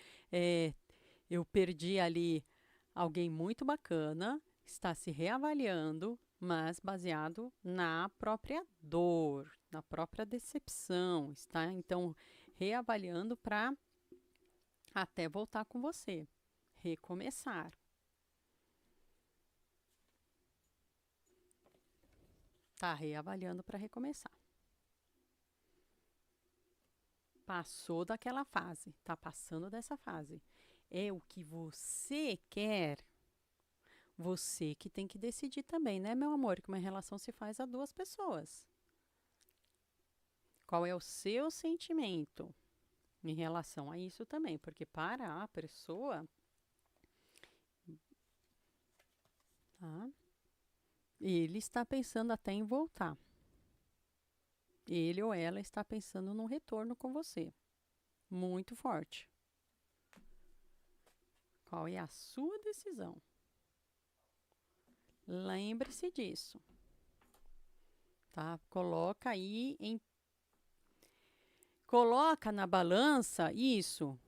eu perdi ali alguém muito bacana, está se reavaliando, mas baseado na própria dor, na própria decepção, está então reavaliando para até voltar com você, recomeçar. Tá reavaliando para recomeçar. Passou daquela fase, tá passando dessa fase. É o que você quer. Você que tem que decidir também, né, meu amor? Que uma relação se faz a duas pessoas. Qual é o seu sentimento em relação a isso também? Porque para a pessoa, tá? Ele está pensando até em voltar. Ele ou ela está pensando num retorno com você. Muito forte. Qual é a sua decisão? Lembre-se disso. Tá? Coloca na balança isso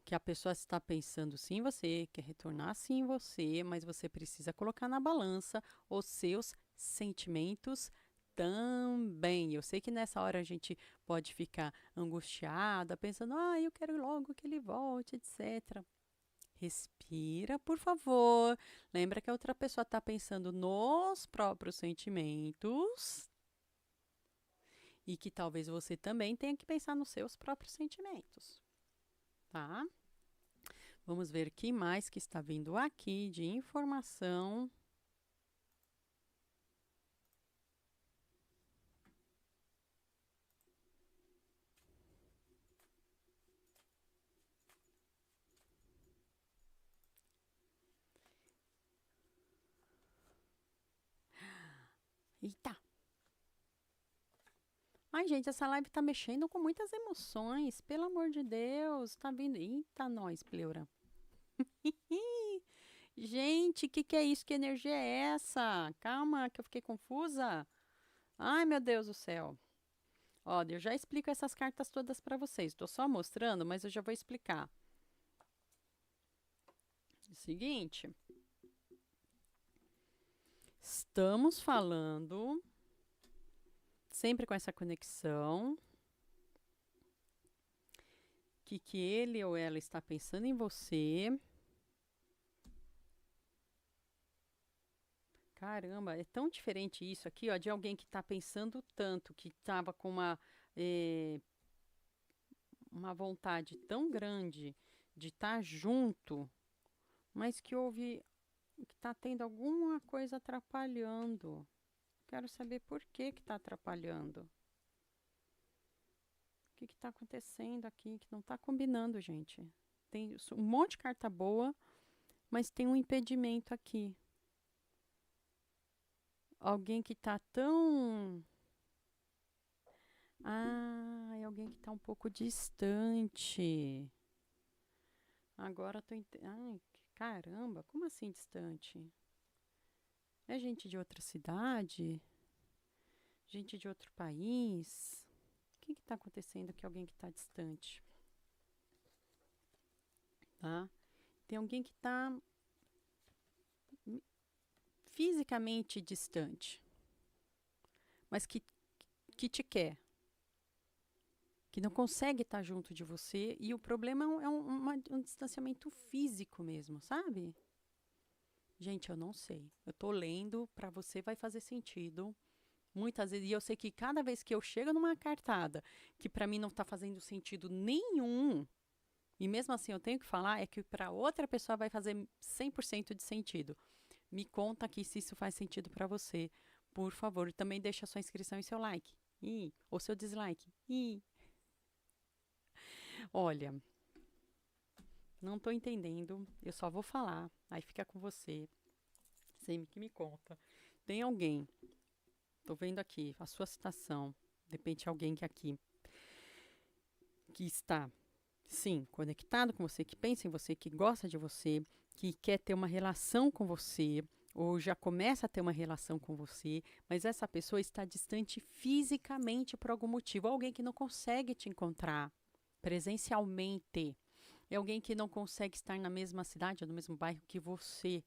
que a pessoa está pensando sim em você, quer retornar sim em você, mas você precisa colocar na balança os seus sentimentos também. Eu sei que nessa hora a gente pode ficar angustiada, pensando, eu quero logo que ele volte, etc. Respira, por favor. Lembra que a outra pessoa está pensando nos próprios sentimentos e que talvez você também tenha que pensar nos seus próprios sentimentos, tá? Vamos ver o que mais que está vindo aqui de informação. Eita! Ai, gente, essa live tá mexendo com muitas emoções. Pelo amor de Deus, tá vindo. Eita, nós, pleura. Gente, que é isso? Que energia é essa? Calma, que eu fiquei confusa. Ai, meu Deus do céu. Ó, eu já explico essas cartas todas para vocês. Tô só mostrando, mas eu já vou explicar. Seguinte, estamos falando sempre com essa conexão que ele ou ela está pensando em você. Caramba, é tão diferente isso aqui, ó, de alguém que está pensando tanto, que estava com uma vontade tão grande de estar junto, mas que houve, que está tendo alguma coisa atrapalhando. Quero saber por que está atrapalhando. O que está acontecendo aqui que não está combinando, gente? Tem um monte de carta boa, mas tem um impedimento aqui. Alguém que está tão... Ah, é alguém que está um pouco distante. Agora eu tô entendendo. Ai, caramba, como assim distante? É gente de outra cidade? Gente de outro país? O que está acontecendo que alguém que está distante? Tá? Tem alguém que está fisicamente distante, mas que te quer, que não consegue estar junto de você, e o problema é um distanciamento físico mesmo, sabe? Gente, eu não sei. Eu tô lendo, para você vai fazer sentido. Muitas vezes, e eu sei que cada vez que eu chego numa cartada que para mim não tá fazendo sentido nenhum, e mesmo assim eu tenho que falar, é que para outra pessoa vai fazer 100% de sentido. Me conta aqui se isso faz sentido para você. Por favor, e também deixa sua inscrição e seu like. Ou seu dislike. Olha, não tô entendendo. Eu só vou falar. Aí fica com você. Sempre que me conta. Tem alguém. Tô vendo aqui a sua citação. De repente, alguém que aqui que está, sim, conectado com você, que pensa em você, que gosta de você, que quer ter uma relação com você, ou já começa a ter uma relação com você, mas essa pessoa está distante fisicamente por algum motivo. Alguém que não consegue te encontrar presencialmente. É alguém que não consegue estar na mesma cidade ou no mesmo bairro que você,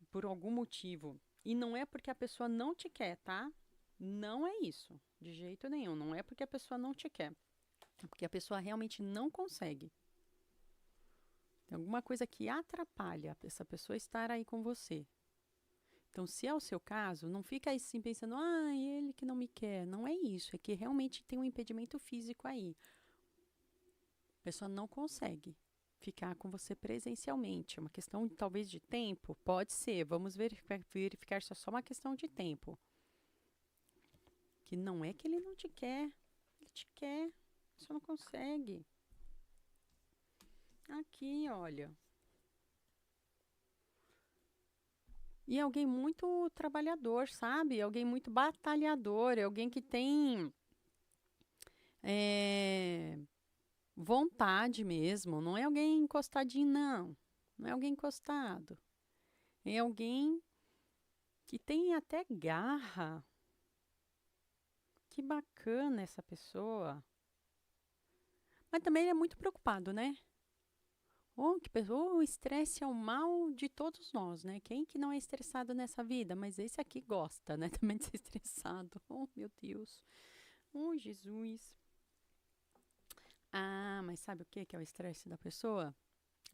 por algum motivo. E não é porque a pessoa não te quer, tá? Não é isso, de jeito nenhum. Não é porque a pessoa não te quer. É porque a pessoa realmente não consegue. Tem alguma coisa que atrapalha essa pessoa estar aí com você. Então, se é o seu caso, não fica aí assim pensando, ah, ele que não me quer. Não é isso, é que realmente tem um impedimento físico aí. A pessoa não consegue ficar com você presencialmente. É uma questão, talvez, de tempo? Pode ser. Vamos verificar se é só uma questão de tempo. Que não é que ele não te quer. Ele te quer. Só não consegue. Aqui, olha. E é alguém muito trabalhador, sabe? Alguém muito batalhador. É alguém que tem vontade mesmo. Não é alguém encostadinho, não. Não é alguém encostado. É alguém que tem até garra. Que bacana essa pessoa. Mas também ele é muito preocupado, né? Oh, que pessoa, o estresse é o mal de todos nós, né? Quem que não é estressado nessa vida? Mas esse aqui gosta, né? Também de ser estressado. Oh, meu Deus. Oh, Jesus. Ah, mas sabe o que que é o estresse da pessoa?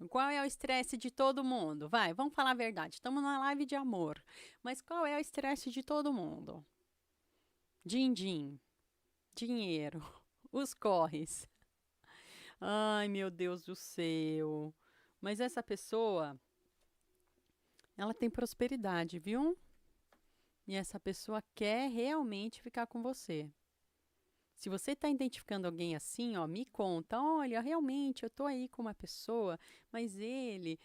Qual é o estresse de todo mundo? Vai, vamos falar a verdade. Estamos numa live de amor. Mas qual é o estresse de todo mundo? Din-din, dinheiro, os corres. Ai, meu Deus do céu. Mas essa pessoa, ela tem prosperidade, viu? E essa pessoa quer realmente ficar com você. Se você está identificando alguém assim, ó, me conta, olha, realmente eu estou aí com uma pessoa, mas ele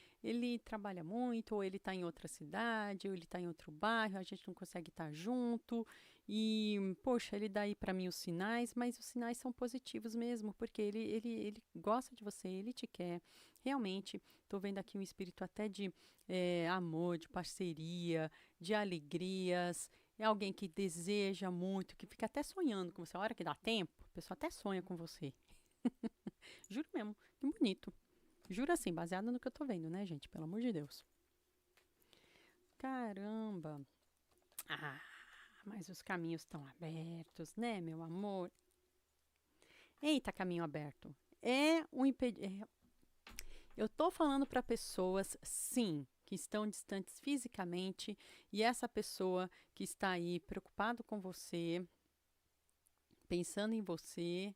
trabalha muito, ou ele está em outra cidade, ou ele está em outro bairro, a gente não consegue estar junto, e, poxa, ele dá aí para mim os sinais, mas os sinais são positivos mesmo, porque ele gosta de você, ele te quer. Realmente, estou vendo aqui um espírito até de amor, de parceria, de alegrias. É alguém que deseja muito, que fica até sonhando com você. A hora que dá tempo, a pessoa até sonha com você. Juro mesmo, que bonito. Juro assim, baseado no que eu tô vendo, né, gente? Pelo amor de Deus. Caramba. Ah, mas os caminhos estão abertos, né, meu amor? Eita, caminho aberto. É um impedimento. Eu tô falando para pessoas, sim, que estão distantes fisicamente, e essa pessoa que está aí preocupado com você, pensando em você,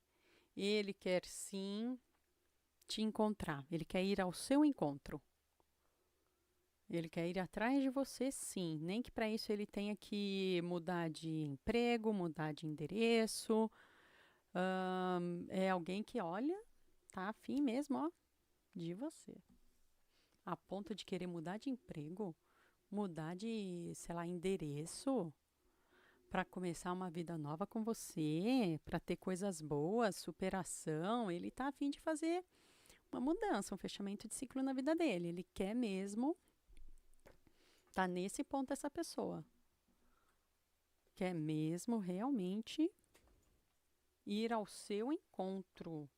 ele quer sim te encontrar, ele quer ir ao seu encontro. Ele quer ir atrás de você, sim. Nem que para isso ele tenha que mudar de emprego, mudar de endereço. É alguém que, olha, tá afim mesmo, ó, de você. A ponto de querer mudar de emprego, mudar de, sei lá, endereço, para começar uma vida nova com você, para ter coisas boas, superação. Ele tá afim de fazer uma mudança, um fechamento de ciclo na vida dele. Ele quer mesmo, tá nesse ponto essa pessoa. Quer mesmo realmente ir ao seu encontro.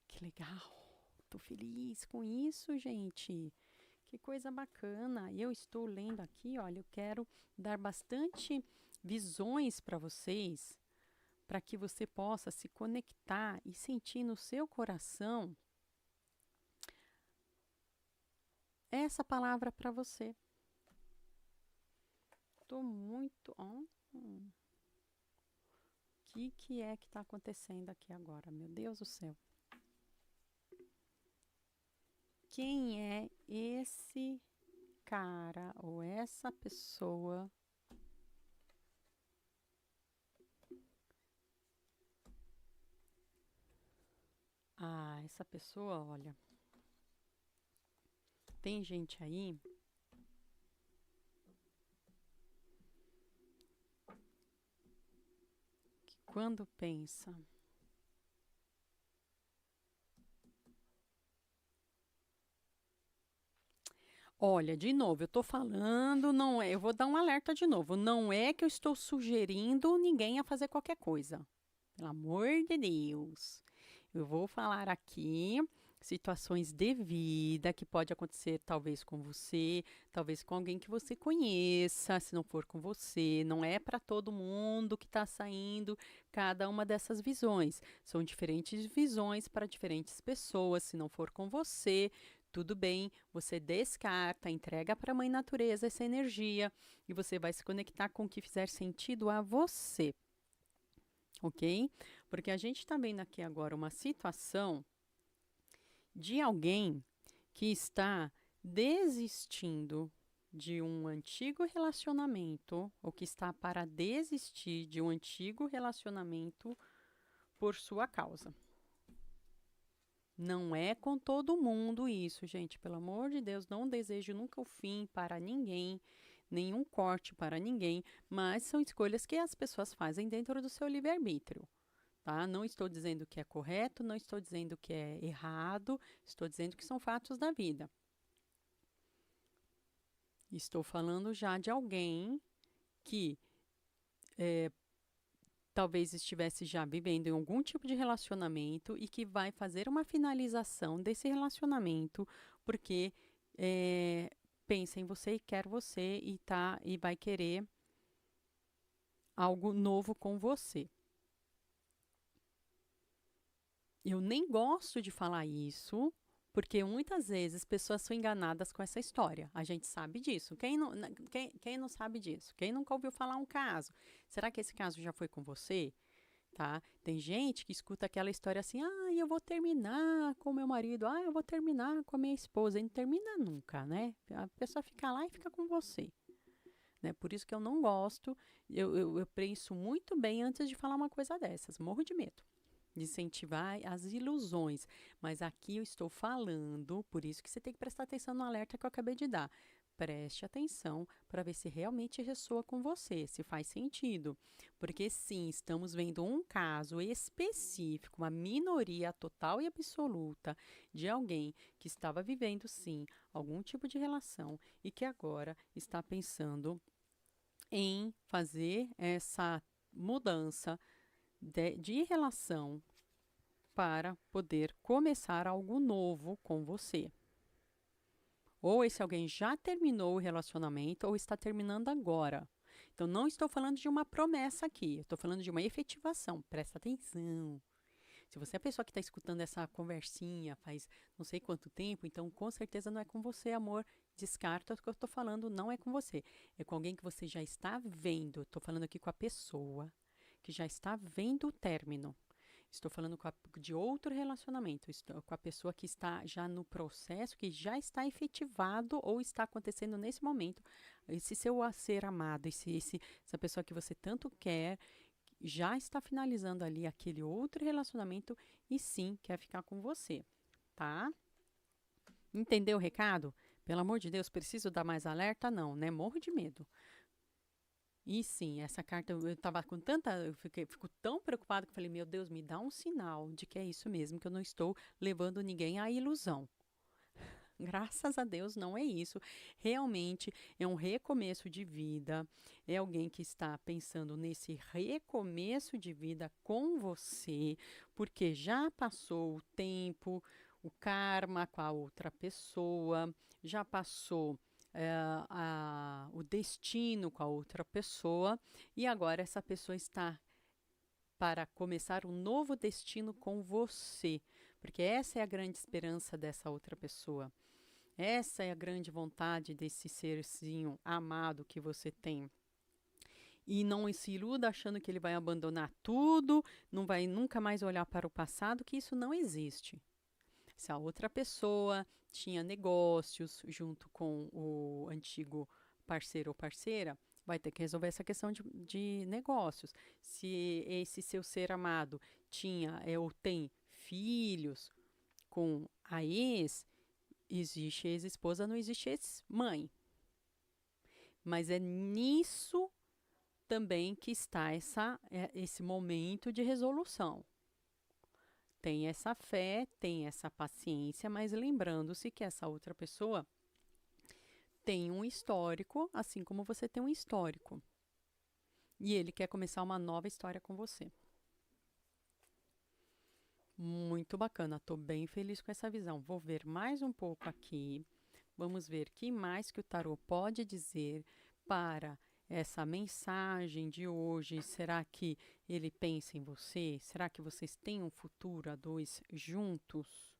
Que legal. Tô feliz com isso, gente. Que coisa bacana. E eu estou lendo aqui, olha, eu quero dar bastante visões para vocês, para que você possa se conectar e sentir no seu coração essa palavra para você. Tô muito. Que é que está acontecendo aqui agora? Meu Deus do céu. Quem é esse cara ou essa pessoa? Ah, essa pessoa, olha, tem gente aí que quando pensa, olha, de novo, eu tô falando, não é, eu vou dar um alerta de novo, não é que eu estou sugerindo ninguém a fazer qualquer coisa. Pelo amor de Deus. Eu vou falar aqui situações de vida que pode acontecer talvez com você, talvez com alguém que você conheça, se não for com você. Não é para todo mundo que está saindo cada uma dessas visões. São diferentes visões para diferentes pessoas. Se não for com você, tudo bem, você descarta, entrega para a Mãe Natureza essa energia e você vai se conectar com o que fizer sentido a você. Ok? Porque a gente está vendo aqui agora uma situação de alguém que está desistindo de um antigo relacionamento, ou que está para desistir de um antigo relacionamento por sua causa. Não é com todo mundo isso, gente. Pelo amor de Deus, não desejo nunca o fim para ninguém, nenhum corte para ninguém, mas são escolhas que as pessoas fazem dentro do seu livre-arbítrio. Tá? Não estou dizendo que é correto, não estou dizendo que é errado, estou dizendo que são fatos da vida. Estou falando já de alguém que talvez estivesse já vivendo em algum tipo de relacionamento e que vai fazer uma finalização desse relacionamento porque pensa em você e quer você e vai querer algo novo com você. Eu nem gosto de falar isso, porque muitas vezes pessoas são enganadas com essa história. A gente sabe disso. Quem não sabe disso? Quem nunca ouviu falar um caso? Será que esse caso já foi com você? Tá? Tem gente que escuta aquela história assim, eu vou terminar com meu marido, eu vou terminar com a minha esposa. E não termina nunca, né? A pessoa fica lá e fica com você. né? Por isso que eu não gosto, eu penso muito bem antes de falar uma coisa dessas, morro de medo de incentivar as ilusões. Mas aqui eu estou falando, por isso que você tem que prestar atenção no alerta que eu acabei de dar. Preste atenção para ver se realmente ressoa com você, se faz sentido. Porque sim, estamos vendo um caso específico, uma minoria total e absoluta de alguém que estava vivendo sim algum tipo de relação e que agora está pensando em fazer essa mudança de relação para poder começar algo novo com você. Ou esse alguém já terminou o relacionamento ou está terminando agora. Então, não estou falando de uma promessa aqui, estou falando de uma efetivação. Presta atenção. Se você é a pessoa que está escutando essa conversinha faz não sei quanto tempo, então com certeza não é com você, amor. Descarta o que eu estou falando, não é com você. É com alguém que você já está vendo. Estou falando aqui com a pessoa que já está vendo o término. Estou falando de outro relacionamento. Estou com a pessoa que está já no processo, que já está efetivado ou está acontecendo nesse momento. Esse seu ser amado, essa pessoa que você tanto quer, já está finalizando ali aquele outro relacionamento e sim quer ficar com você, tá? Entendeu o recado? Pelo amor de Deus, preciso dar mais alerta? Não, né? Morro de medo. E sim, essa carta eu estava com tanta. Fico tão preocupada que eu falei: meu Deus, me dá um sinal de que é isso mesmo, que eu não estou levando ninguém à ilusão. Graças a Deus não é isso. Realmente é um recomeço de vida. É alguém que está pensando nesse recomeço de vida com você, porque já passou o tempo, o karma com a outra pessoa, já passou o destino com a outra pessoa, e agora essa pessoa está para começar um novo destino com você, porque essa é a grande esperança dessa outra pessoa. Essa é a grande vontade desse serzinho amado que você tem. E não se iluda achando que ele vai abandonar tudo, não vai nunca mais olhar para o passado, que isso não existe. Se a outra pessoa tinha negócios junto com o antigo parceiro ou parceira, vai ter que resolver essa questão de negócios. Se esse seu ser amado tinha ou tem filhos com a ex, existe ex-esposa, não existe ex-mãe. Mas é nisso também que está esse momento de resolução. Tem essa fé, tem essa paciência, mas lembrando-se que essa outra pessoa tem um histórico, assim como você tem um histórico. E ele quer começar uma nova história com você. Muito bacana, estou bem feliz com essa visão. Vou ver mais um pouco aqui. Vamos ver o que mais que o tarô pode dizer para essa mensagem de hoje. Será que ele pensa em você? Será que vocês têm um futuro a dois juntos?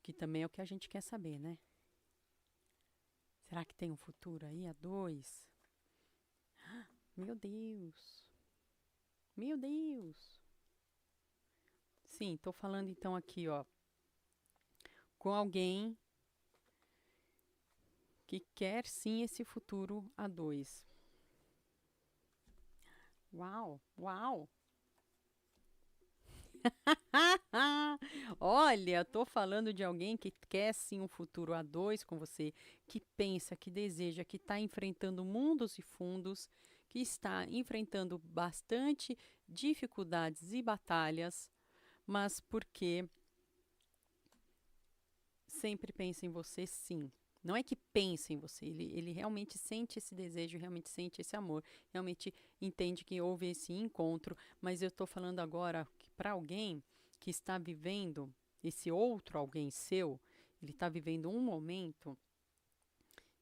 Que também é o que a gente quer saber, né? Será que tem um futuro aí a dois? Meu Deus! Meu Deus! Sim, estou falando então aqui, ó, com alguém que quer sim esse futuro a dois. Uau, uau! Olha, tô falando de alguém que quer sim um futuro a dois com você, que pensa, que deseja, que está enfrentando mundos e fundos, que está enfrentando bastante dificuldades e batalhas, mas porque sempre pensa em você, sim. Não é que pensa em você, ele realmente sente esse desejo, realmente sente esse amor, realmente entende que houve esse encontro, mas eu estou falando agora para alguém que está vivendo, esse outro alguém seu, ele está vivendo um momento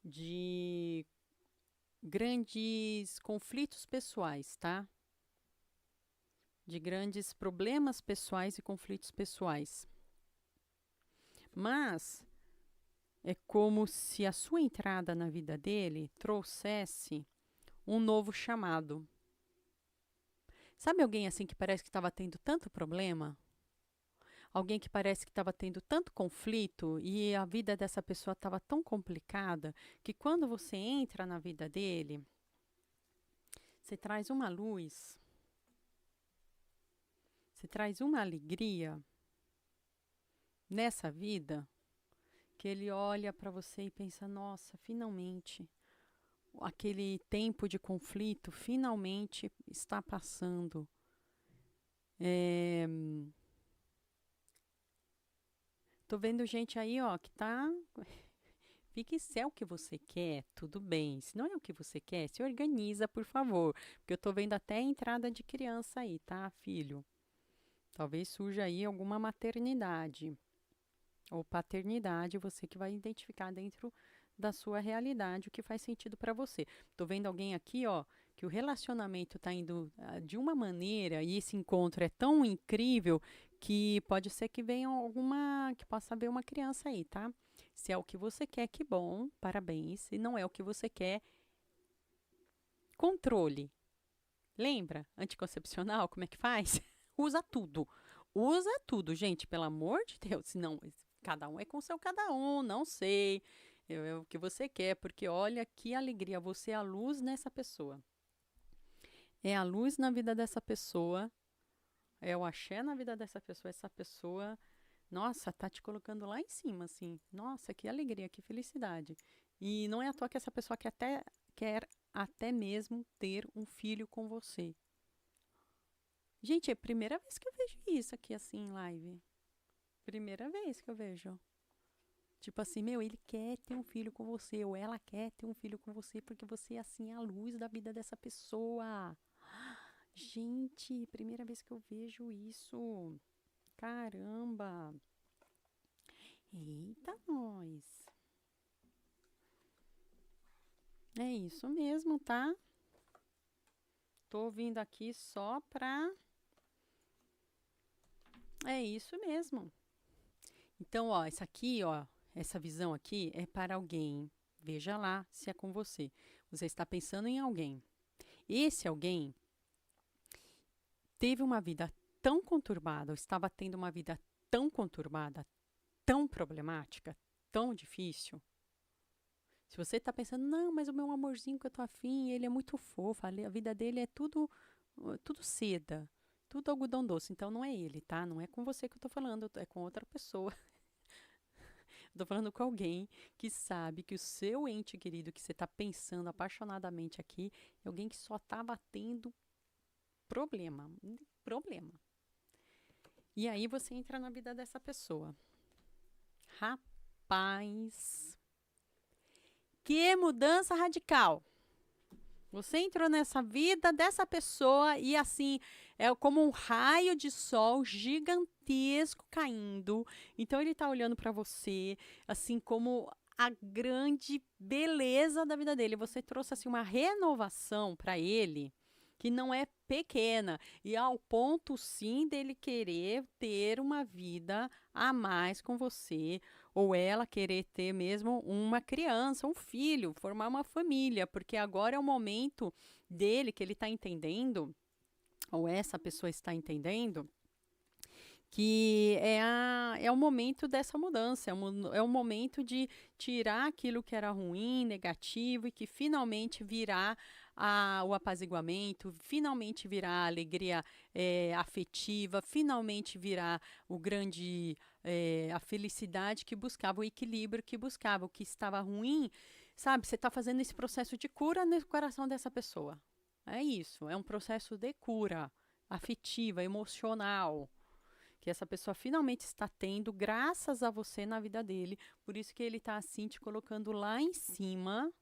de grandes conflitos pessoais, tá? De grandes problemas pessoais e conflitos pessoais. Mas é como se a sua entrada na vida dele trouxesse um novo chamado. Sabe alguém assim que parece que estava tendo tanto problema? Alguém que parece que estava tendo tanto conflito e a vida dessa pessoa estava tão complicada que quando você entra na vida dele, você traz uma luz, você traz uma alegria nessa vida que ele olha para você e pensa: nossa, finalmente aquele tempo de conflito finalmente está passando. É, tô vendo gente aí, ó, que tá. Fique se é o que você quer, tudo bem. Se não é o que você quer, se organiza, por favor. Porque eu tô vendo até a entrada de criança aí, tá, filho? Talvez surja aí alguma maternidade ou paternidade, você que vai identificar dentro da sua realidade o que faz sentido para você. Tô vendo alguém aqui, ó, que o relacionamento tá indo de uma maneira e esse encontro é tão incrível que pode ser que venha alguma, que possa haver uma criança aí, tá? Se é o que você quer, que bom, parabéns. Se não é o que você quer, controle. Lembra? Anticoncepcional, como é que faz? Usa tudo. Usa tudo, gente, pelo amor de Deus. Senão, cada um é com seu cada um, não sei. É o que você quer, porque olha que alegria. Você é a luz nessa pessoa. É a luz na vida dessa pessoa. É o axé na vida dessa pessoa. Essa pessoa, nossa, tá te colocando lá em cima, assim. Nossa, que alegria, que felicidade. E não é à toa que essa pessoa quer até mesmo ter um filho com você. Gente, é a primeira vez que eu vejo isso aqui assim em live. Primeira vez que eu vejo. Tipo assim, meu, ele quer ter um filho com você, ou ela quer ter um filho com você, porque você, assim, é a luz da vida dessa pessoa. Gente, primeira vez que eu vejo isso. Caramba. Eita, nós. É isso mesmo, tá? Tô vindo aqui só pra. É isso mesmo. Então, ó, essa aqui, ó, essa visão aqui é para alguém. Veja lá se é com você. Você está pensando em alguém. Esse alguém teve uma vida tão conturbada, ou estava tendo uma vida tão conturbada, tão problemática, tão difícil. Se você está pensando, não, mas o meu amorzinho que eu tô afim, ele é muito fofo, a vida dele é tudo seda, tudo algodão doce. Então não é ele, tá? Não é com você que eu tô falando, é com outra pessoa. Estou falando com alguém que sabe que o seu ente querido que você está pensando apaixonadamente aqui é alguém que só estava tendo problema. Problema. E aí você entra na vida dessa pessoa. Rapaz. Que mudança radical. Você entrou nessa vida dessa pessoa e assim, é como um raio de sol gigantesco caindo. Então ele tá olhando para você, assim como a grande beleza da vida dele. Você trouxe assim uma renovação para ele que não é pequena e ao ponto sim dele querer ter uma vida a mais com você, ou ela querer ter mesmo uma criança, um filho, formar uma família, porque agora é o momento dele que ele está entendendo, ou essa pessoa está entendendo, que é o momento dessa mudança, é o momento de tirar aquilo que era ruim, negativo, e que finalmente virá o apaziguamento, finalmente virá a alegria afetiva, finalmente virá a felicidade que buscava, o equilíbrio que buscava, o que estava ruim, sabe? Você está fazendo esse processo de cura no coração dessa pessoa. É isso, é um processo de cura afetiva, emocional, que essa pessoa finalmente está tendo graças a você na vida dele. Por isso que ele está assim te colocando lá em cima.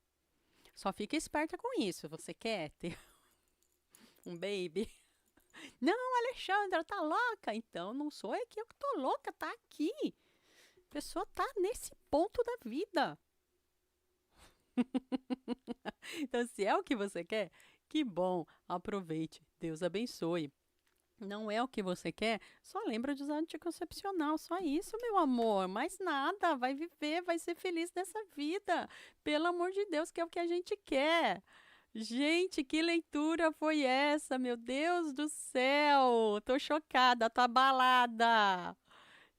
Só fica esperta com isso. Você quer ter um baby? Não, Alexandra, tá louca? Então não sou eu que tô louca, tá aqui. A pessoa tá nesse ponto da vida. Então, se é o que você quer, que bom, aproveite. Deus abençoe. Não é o que você quer, só lembra de usar anticoncepcional, só isso, meu amor, mais nada, vai viver, vai ser feliz nessa vida, pelo amor de Deus, que é o que a gente quer. Gente, que leitura foi essa, meu Deus do céu, tô chocada, tô abalada.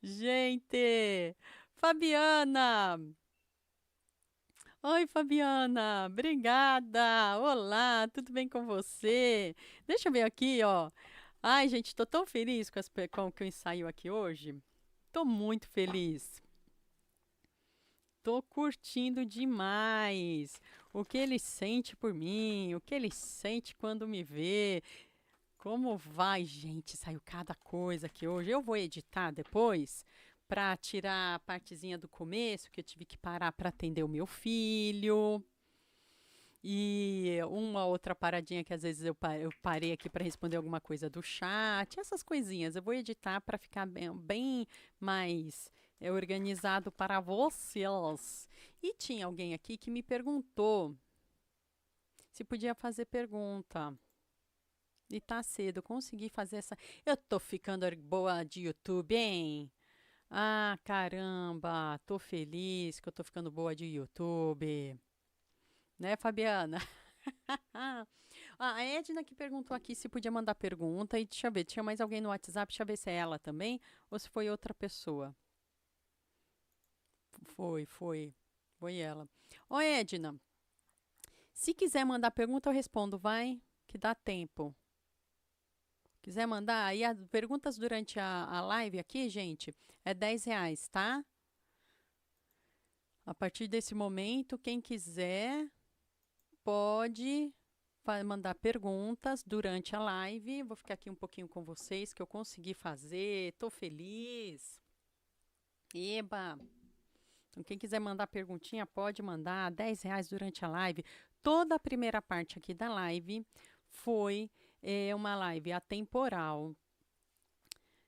Gente! Fabiana! Oi, Fabiana! Obrigada! Olá, tudo bem com você? Deixa eu ver aqui, ó. Ai, gente, tô tão feliz com o que eu ensaio aqui hoje. Tô muito feliz. Tô curtindo demais. O que ele sente por mim, o que ele sente quando me vê. Como vai, gente? Saiu cada coisa aqui hoje. Eu vou editar depois para tirar a partezinha do começo que eu tive que parar para atender o meu filho. E uma outra paradinha que às vezes eu parei aqui para responder alguma coisa do chat, essas coisinhas. Eu vou editar para ficar bem mais organizado para vocês. E tinha alguém aqui que me perguntou se podia fazer pergunta. E tá cedo, consegui fazer essa. Eu tô ficando boa de YouTube, hein? Ah, caramba, tô feliz que eu tô ficando boa de YouTube. Né, Fabiana? A Edna que perguntou aqui se podia mandar pergunta. E deixa eu ver, tinha mais alguém no WhatsApp? Deixa eu ver se é ela também ou se foi outra pessoa. Foi, foi. Foi ela. Ô, Edna, se quiser mandar pergunta, eu respondo, vai? Que dá tempo. Quiser mandar, aí as perguntas durante a live aqui, gente, é R$ 10, tá? A partir desse momento, quem quiser pode mandar perguntas durante a live. Vou ficar aqui um pouquinho com vocês, que eu consegui fazer. Tô feliz. Eba! Então, quem quiser mandar perguntinha, pode mandar. R$ 10 durante a live. Toda a primeira parte aqui da live foi uma live atemporal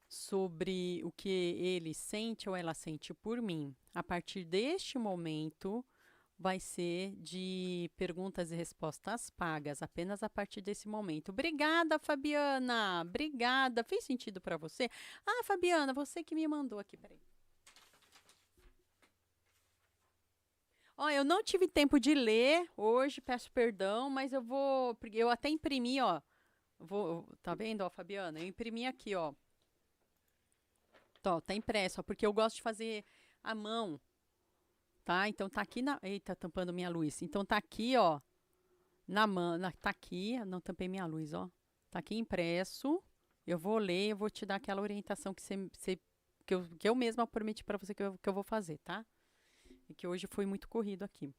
sobre o que ele sente ou ela sente por mim. A partir deste momento, vai ser de perguntas e respostas pagas, apenas a partir desse momento. Obrigada, Fabiana! Obrigada! Fez sentido para você? Ah, Fabiana, você que me mandou aqui, peraí. Ó, eu não tive tempo de ler hoje, peço perdão, mas eu vou, porque eu até imprimi, ó. Tá vendo, ó, Fabiana? Eu imprimi aqui, ó. Tá impresso, ó, porque eu gosto de fazer à mão, tá? Então tá aqui na. Eita, tampando minha luz. Então tá aqui, ó, na mão. Tá aqui, não tampei minha luz, ó. Tá aqui impresso. Eu vou ler, eu vou te dar aquela orientação que eu mesma prometi pra você que eu vou fazer, tá? E que hoje foi muito corrido aqui.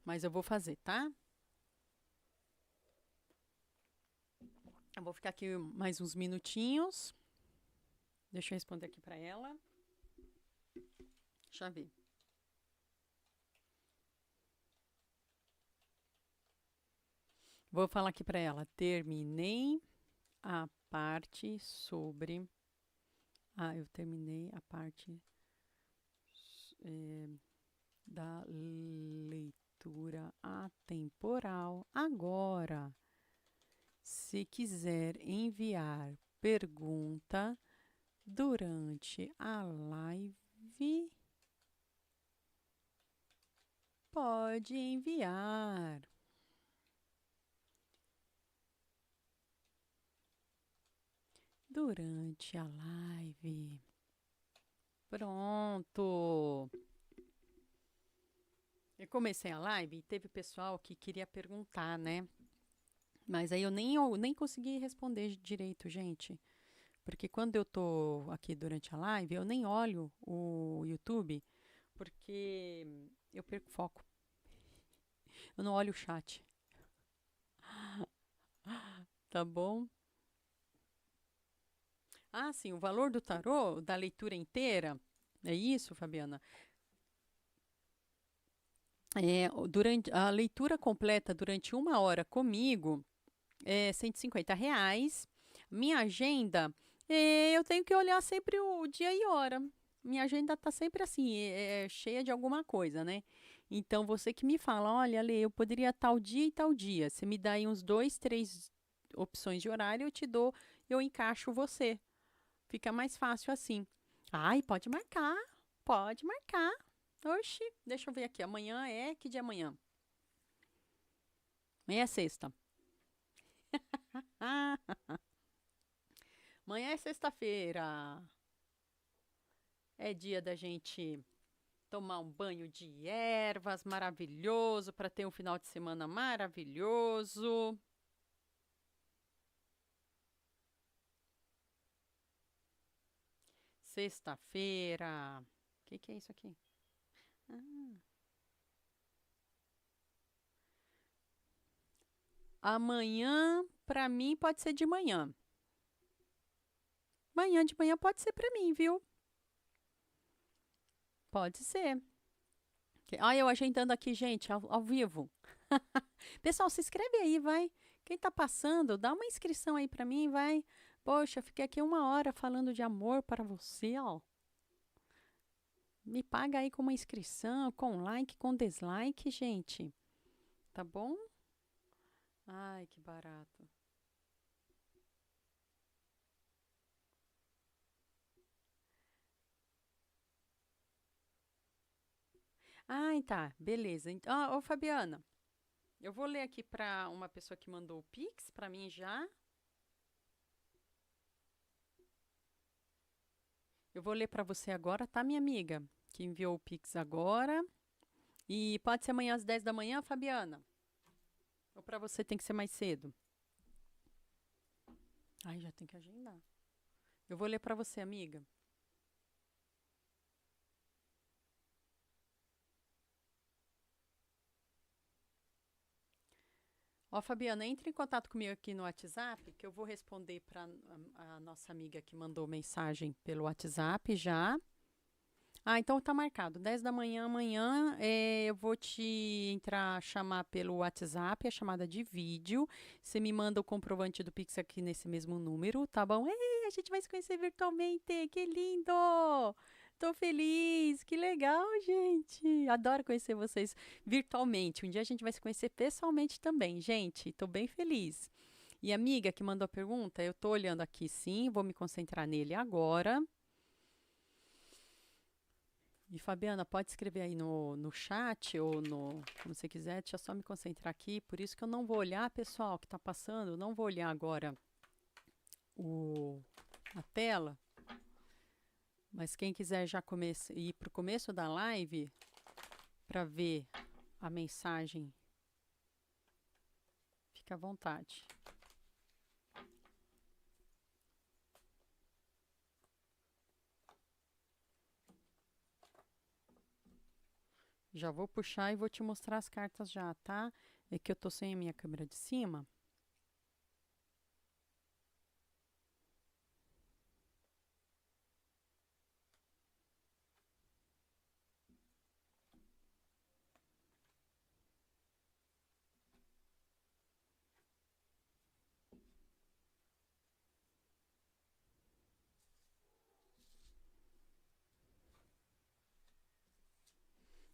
Mas eu vou fazer, tá? Eu vou ficar aqui mais uns minutinhos. Deixa eu responder aqui pra ela. Deixa eu ver. Vou falar aqui pra ela. Terminei a parte sobre. Ah, eu terminei a parte da leitura atemporal. Agora, se quiser enviar pergunta durante a live, pode enviar. Durante a live. Pronto. Eu comecei a live e teve pessoal que queria perguntar, né? Mas aí eu nem consegui responder direito, gente. Porque quando eu tô aqui durante a live, eu nem olho o YouTube, porque eu perco foco. Eu não olho o chat, tá bom? Ah, sim, o valor do tarô, da leitura inteira, é isso, Fabiana? Durante a leitura completa durante 1 hora comigo é R$ 150. Minha agenda, eu tenho que olhar sempre o dia e hora. Minha agenda tá sempre assim, cheia de alguma coisa, né? Então, você que me fala, olha, Lê, eu poderia tal dia e tal dia. Você me dá aí uns 2, 3 opções de horário, eu te dou, eu encaixo você. Fica mais fácil assim. Ai, pode marcar, pode marcar. Oxi, deixa eu ver aqui. Amanhã que dia é amanhã? Amanhã é sexta. Ah, Amanhã é sexta-feira. É dia da gente tomar um banho de ervas maravilhoso para ter um final de semana maravilhoso. Sexta-feira. O que é isso aqui? Ah. Amanhã, para mim, pode ser de manhã. Manhã de manhã pode ser para mim, viu? Pode ser. Ah, eu agendando aqui, gente, ao vivo. Pessoal, se inscreve aí, vai. Quem tá passando, dá uma inscrição aí para mim, vai. Poxa, eu fiquei aqui 1 hora falando de amor para você, ó. Me paga aí com uma inscrição, com like, com dislike, gente. Tá bom? Ai, que barato. Ai, tá, beleza. Ô, Fabiana, eu vou ler aqui para uma pessoa que mandou o Pix para mim já. Eu vou ler para você agora, tá, minha amiga? Que enviou o Pix agora. E pode ser amanhã às 10 da manhã, Fabiana? Ou para você tem que ser mais cedo? Ai, já tem que agendar. Eu vou ler para você, amiga. Ó, Fabiana, entre em contato comigo aqui no WhatsApp, que eu vou responder para a nossa amiga que mandou mensagem pelo WhatsApp já. Ah, então tá marcado. 10 da manhã amanhã eu vou te entrar, chamar pelo WhatsApp, a chamada de vídeo. Você me manda o comprovante do Pix aqui nesse mesmo número, tá bom? Ei, a gente vai se conhecer virtualmente, que lindo! Tô feliz, que legal, gente. Adoro conhecer vocês virtualmente. Um dia a gente vai se conhecer pessoalmente também, gente. Tô bem feliz. E a amiga que mandou a pergunta, eu tô olhando aqui sim, vou me concentrar nele agora. E Fabiana, pode escrever aí no chat ou como você quiser, deixa eu só me concentrar aqui. Por isso que eu não vou olhar, pessoal, que está passando, não vou olhar agora o, a tela. Mas quem quiser já ir para o começo da live para ver a mensagem, fica à vontade. Já vou puxar e vou te mostrar as cartas já, tá? É que eu tô sem a minha câmera de cima.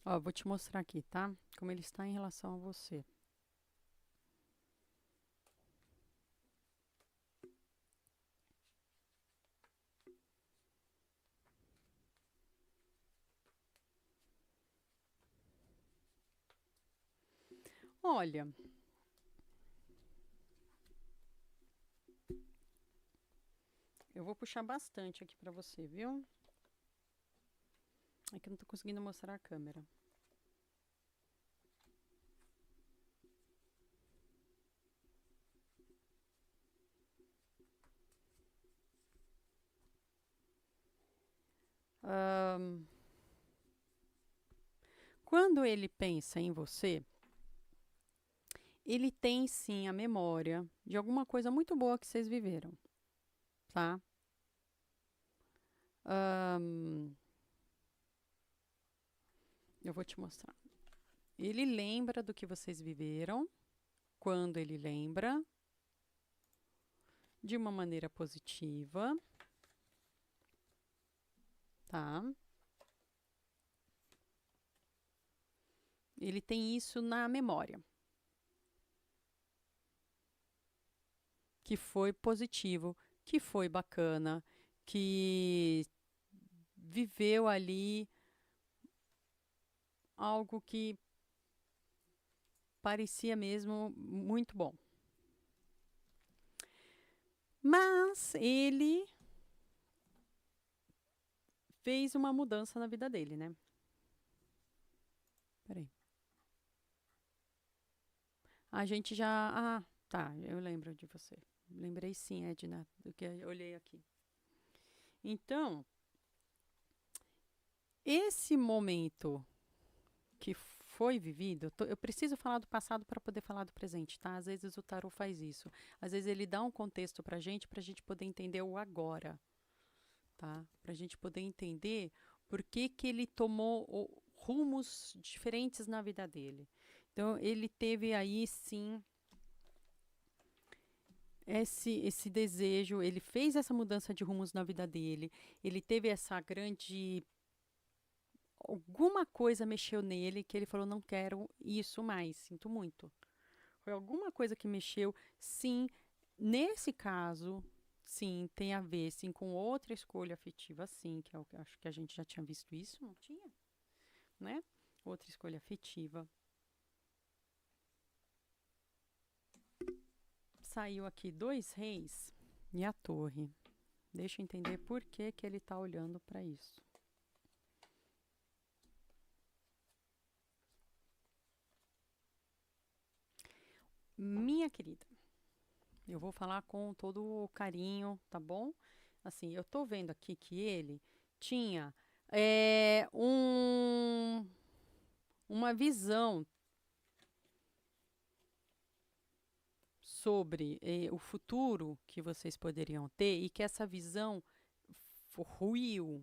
Ó, vou te mostrar aqui, tá? Como ele está em relação a você. Olha, eu vou puxar bastante aqui para você, viu? É que eu não tô conseguindo mostrar a câmera. Quando ele pensa em você, ele tem sim a memória de alguma coisa muito boa que vocês viveram, tá? Eu vou te mostrar. Ele lembra do que vocês viveram, quando ele lembra, de uma maneira positiva, tá? Ele tem isso na memória, que foi positivo, que foi bacana, que viveu ali algo que parecia mesmo muito bom. Mas ele fez uma mudança na vida dele, né? Peraí. A gente já. Ah, tá, eu lembro de você. Lembrei sim, Edna, do que eu olhei aqui. Então, esse momento que foi vivido, eu preciso falar do passado para poder falar do presente, tá? Às vezes o tarot faz isso. Às vezes ele dá um contexto para a gente poder entender o agora, tá? Para a gente poder entender por que que ele tomou rumos diferentes na vida dele. Então, ele teve aí, sim, esse desejo, ele fez essa mudança de rumos na vida dele, ele teve essa grande. Alguma coisa mexeu nele que ele falou: não quero isso mais, sinto muito. Foi alguma coisa que mexeu, sim, nesse caso, sim, tem a ver, sim, com outra escolha afetiva, sim, que eu acho que a gente já tinha visto isso, não tinha, né? Outra escolha afetiva. Saiu aqui 2 reis e a torre. Deixa eu entender por que que ele está olhando para isso. Minha querida, eu vou falar com todo o carinho, tá bom? Assim, eu tô vendo aqui que ele tinha uma visão sobre o futuro que vocês poderiam ter e que essa visão ruiu,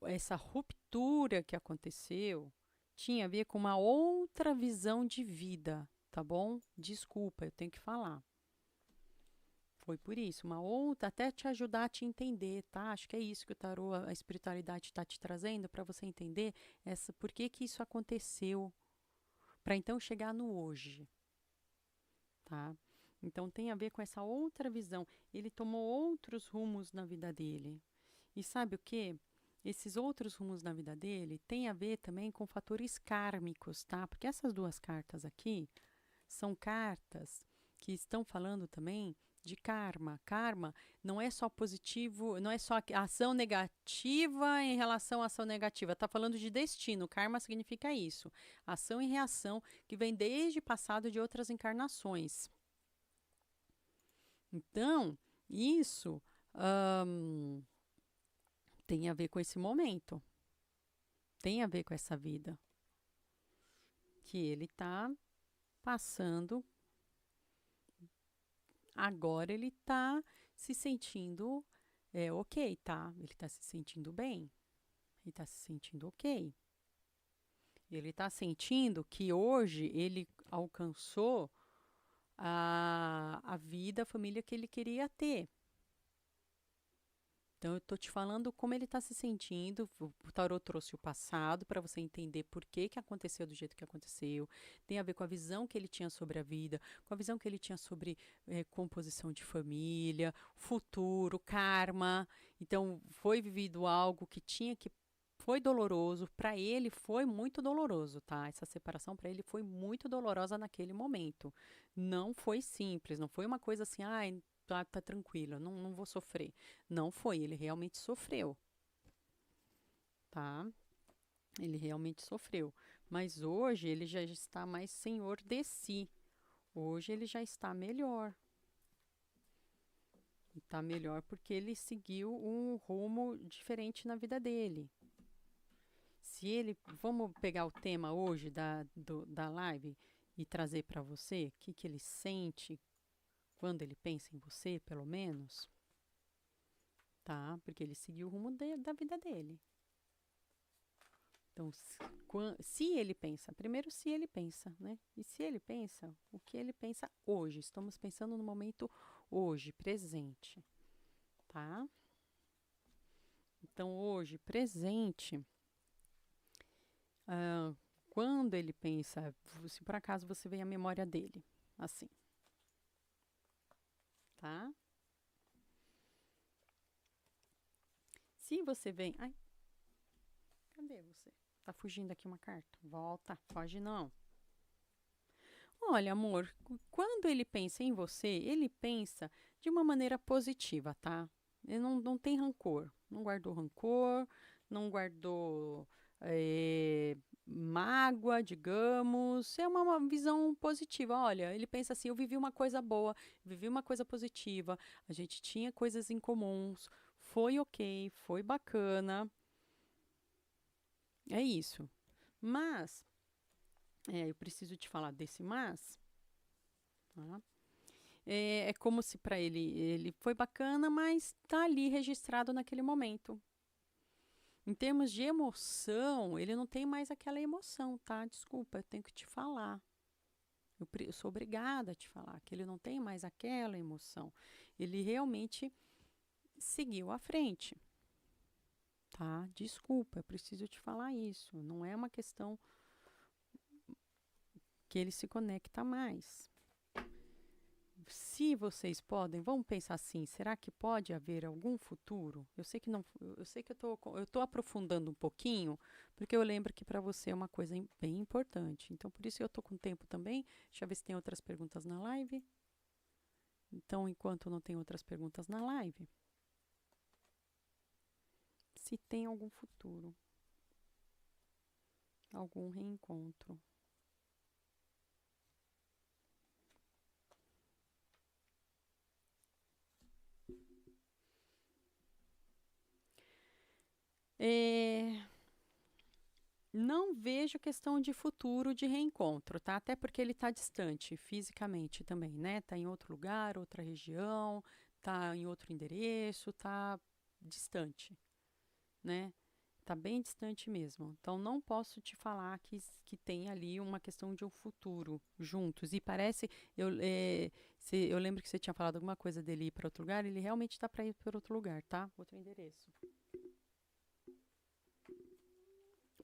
essa ruptura que aconteceu tinha a ver com uma outra visão de vida, tá bom? Desculpa, eu tenho que falar. Foi por isso, uma outra, até te ajudar a te entender, tá? Acho que é isso que o tarô, a espiritualidade está te trazendo para você entender por que que isso aconteceu, para então chegar no hoje, tá? Então tem a ver com essa outra visão. Ele tomou outros rumos na vida dele. E sabe o que? Esses outros rumos na vida dele têm a ver também com fatores kármicos, tá? Porque essas 2 cartas aqui são cartas que estão falando também de karma. Karma não é só positivo, não é só ação negativa em relação à ação negativa. Está falando de destino. Karma significa isso. Ação e reação que vem desde o passado de outras encarnações. Então, isso tem a ver com esse momento. Tem a ver com essa vida que ele está passando. Agora ele está se sentindo ok, tá? Ele está se sentindo bem. Ele está se sentindo ok. Ele está sentindo que hoje ele alcançou a vida, a família que ele queria ter. Então, eu estou te falando como ele está se sentindo. O tarot trouxe o passado para você entender por que que aconteceu do jeito que aconteceu. Tem a ver com a visão que ele tinha sobre a vida, com a visão que ele tinha sobre composição de família, futuro, karma. Então, foi vivido algo que tinha que. Foi doloroso. Para ele, foi muito doloroso, tá? Essa separação para ele foi muito dolorosa naquele momento. Não foi simples, não foi uma coisa assim, ai, tá tranquilo, não vou sofrer. Não foi, ele realmente sofreu, tá? Ele realmente sofreu. Mas hoje ele já está mais senhor de si. Hoje ele já está melhor. Está melhor porque ele seguiu um rumo diferente na vida dele. Se ele, vamos pegar o tema hoje da live e trazer para você o que, que ele sente quando ele pensa em você, pelo menos, tá? Porque ele seguiu o rumo da vida dele. Então, se ele pensa, primeiro se ele pensa, né? E se ele pensa, o que ele pensa hoje? Estamos pensando no momento hoje, presente, tá? Então, hoje, presente, ah, quando ele pensa, se por acaso você vê a memória dele, assim, tá? Se você vem, ai, cadê você? Tá fugindo aqui uma carta? Volta, foge não. Olha, amor, quando ele pensa em você, ele pensa de uma maneira positiva, tá? Ele não tem rancor, não guardou rancor, não guardou mágoa, digamos. É uma visão positiva. Olha, ele pensa assim: eu vivi uma coisa boa, vivi uma coisa positiva, a gente tinha coisas em comuns, foi ok, foi bacana. É isso. Mas, eu preciso te falar desse mas, tá? É como se para ele foi bacana, mas tá ali registrado naquele momento. Em termos de emoção, ele não tem mais aquela emoção, tá? Desculpa, eu tenho que te falar. Eu sou obrigada a te falar que ele não tem mais aquela emoção. Ele realmente seguiu à frente, tá? Desculpa, eu preciso te falar isso. Não é uma questão que ele se conecta mais. Se vocês podem, vamos pensar assim, será que pode haver algum futuro? Eu sei que não, eu sei que eu tô aprofundando um pouquinho, porque eu lembro que para você é uma coisa bem importante. Então, por isso eu tô com tempo também. Deixa eu ver se tem outras perguntas na live. Então, enquanto não tem outras perguntas na live, se tem algum futuro, algum reencontro. É, não vejo questão de futuro de reencontro, tá? Até porque ele está distante fisicamente também, né? Tá em outro lugar, outra região, tá em outro endereço, tá distante, né? Tá bem distante mesmo. Então não posso te falar que tem ali uma questão de um futuro juntos. E parece, eu lembro que você tinha falado alguma coisa dele ir para outro lugar, ele realmente está para ir para outro lugar, tá? Outro endereço.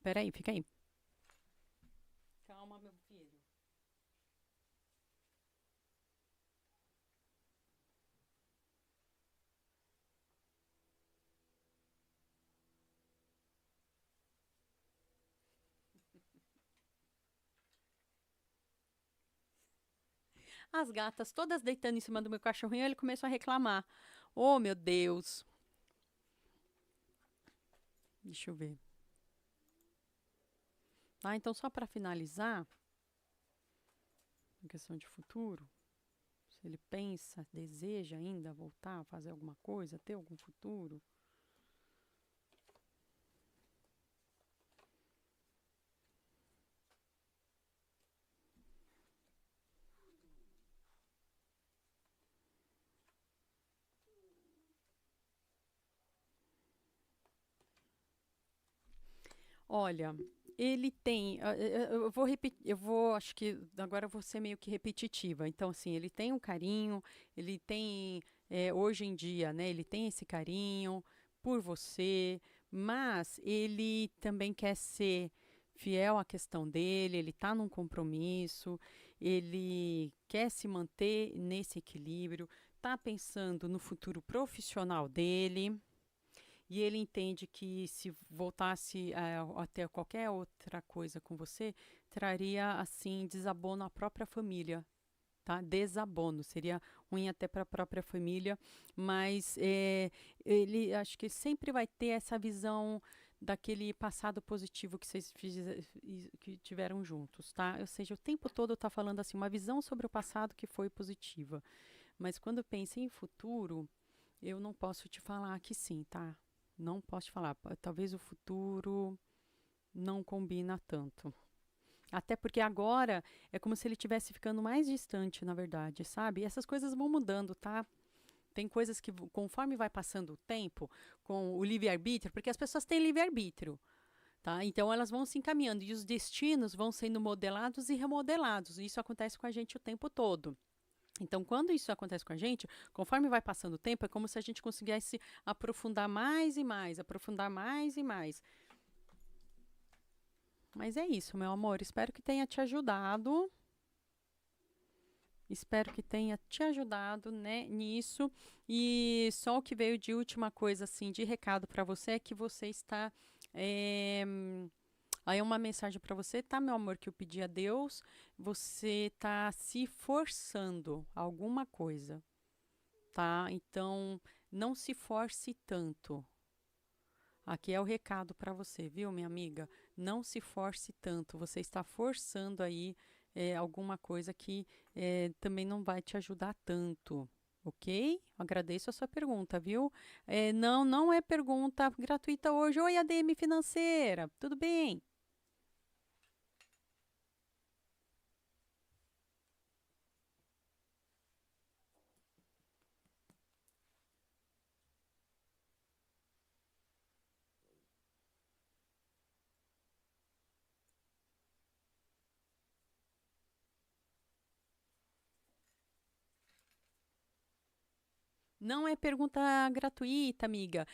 Peraí, fica aí. Calma, meu filho. As gatas todas deitando em cima do meu cachorrinho, ele começou a reclamar. Oh, meu Deus. Deixa eu ver. Ah, então só para finalizar, em questão de futuro, se ele pensa, deseja ainda voltar a fazer alguma coisa, ter algum futuro. Olha, ele tem. Eu vou repetir, acho que agora eu vou ser meio que repetitiva. Então, assim, ele tem um carinho, ele tem, hoje em dia, né, ele tem esse carinho por você, mas ele também quer ser fiel à questão dele, ele está num compromisso, ele quer se manter nesse equilíbrio, está pensando no futuro profissional dele. E ele entende que se voltasse a ter qualquer outra coisa com você, traria assim desabono à própria família, tá? Desabono seria ruim até para a própria família, mas ele acho que sempre vai ter essa visão daquele passado positivo que que tiveram juntos, tá? Ou seja, o tempo todo tá falando assim uma visão sobre o passado que foi positiva, mas quando pensa em futuro, eu não posso te falar que sim, tá? Não posso te falar. Talvez o futuro não combina tanto. Até porque agora é como se ele estivesse ficando mais distante, na verdade, sabe? E essas coisas vão mudando, tá? Tem coisas que, conforme vai passando o tempo, com o livre-arbítrio, porque as pessoas têm livre-arbítrio, tá? Então elas vão se encaminhando e os destinos vão sendo modelados e remodelados. Isso acontece com a gente o tempo todo. Então, quando isso acontece com a gente, conforme vai passando o tempo, é como se a gente conseguisse aprofundar mais e mais, aprofundar mais e mais. Mas é isso, meu amor. Espero que tenha te ajudado. Espero que tenha te ajudado, né, nisso. E só o que veio de última coisa, assim, de recado para você é que você está Aí uma mensagem para você, tá, meu amor, que eu pedi a Deus, você tá se forçando a alguma coisa, tá? Então, não se force tanto. Aqui é o recado para você, viu, minha amiga? Não se force tanto. Você está forçando aí alguma coisa que também não vai te ajudar tanto. Ok? Agradeço a sua pergunta, viu? Não, não é pergunta gratuita hoje. Oi, ADM Financeira, tudo bem? Não é pergunta gratuita, amiga.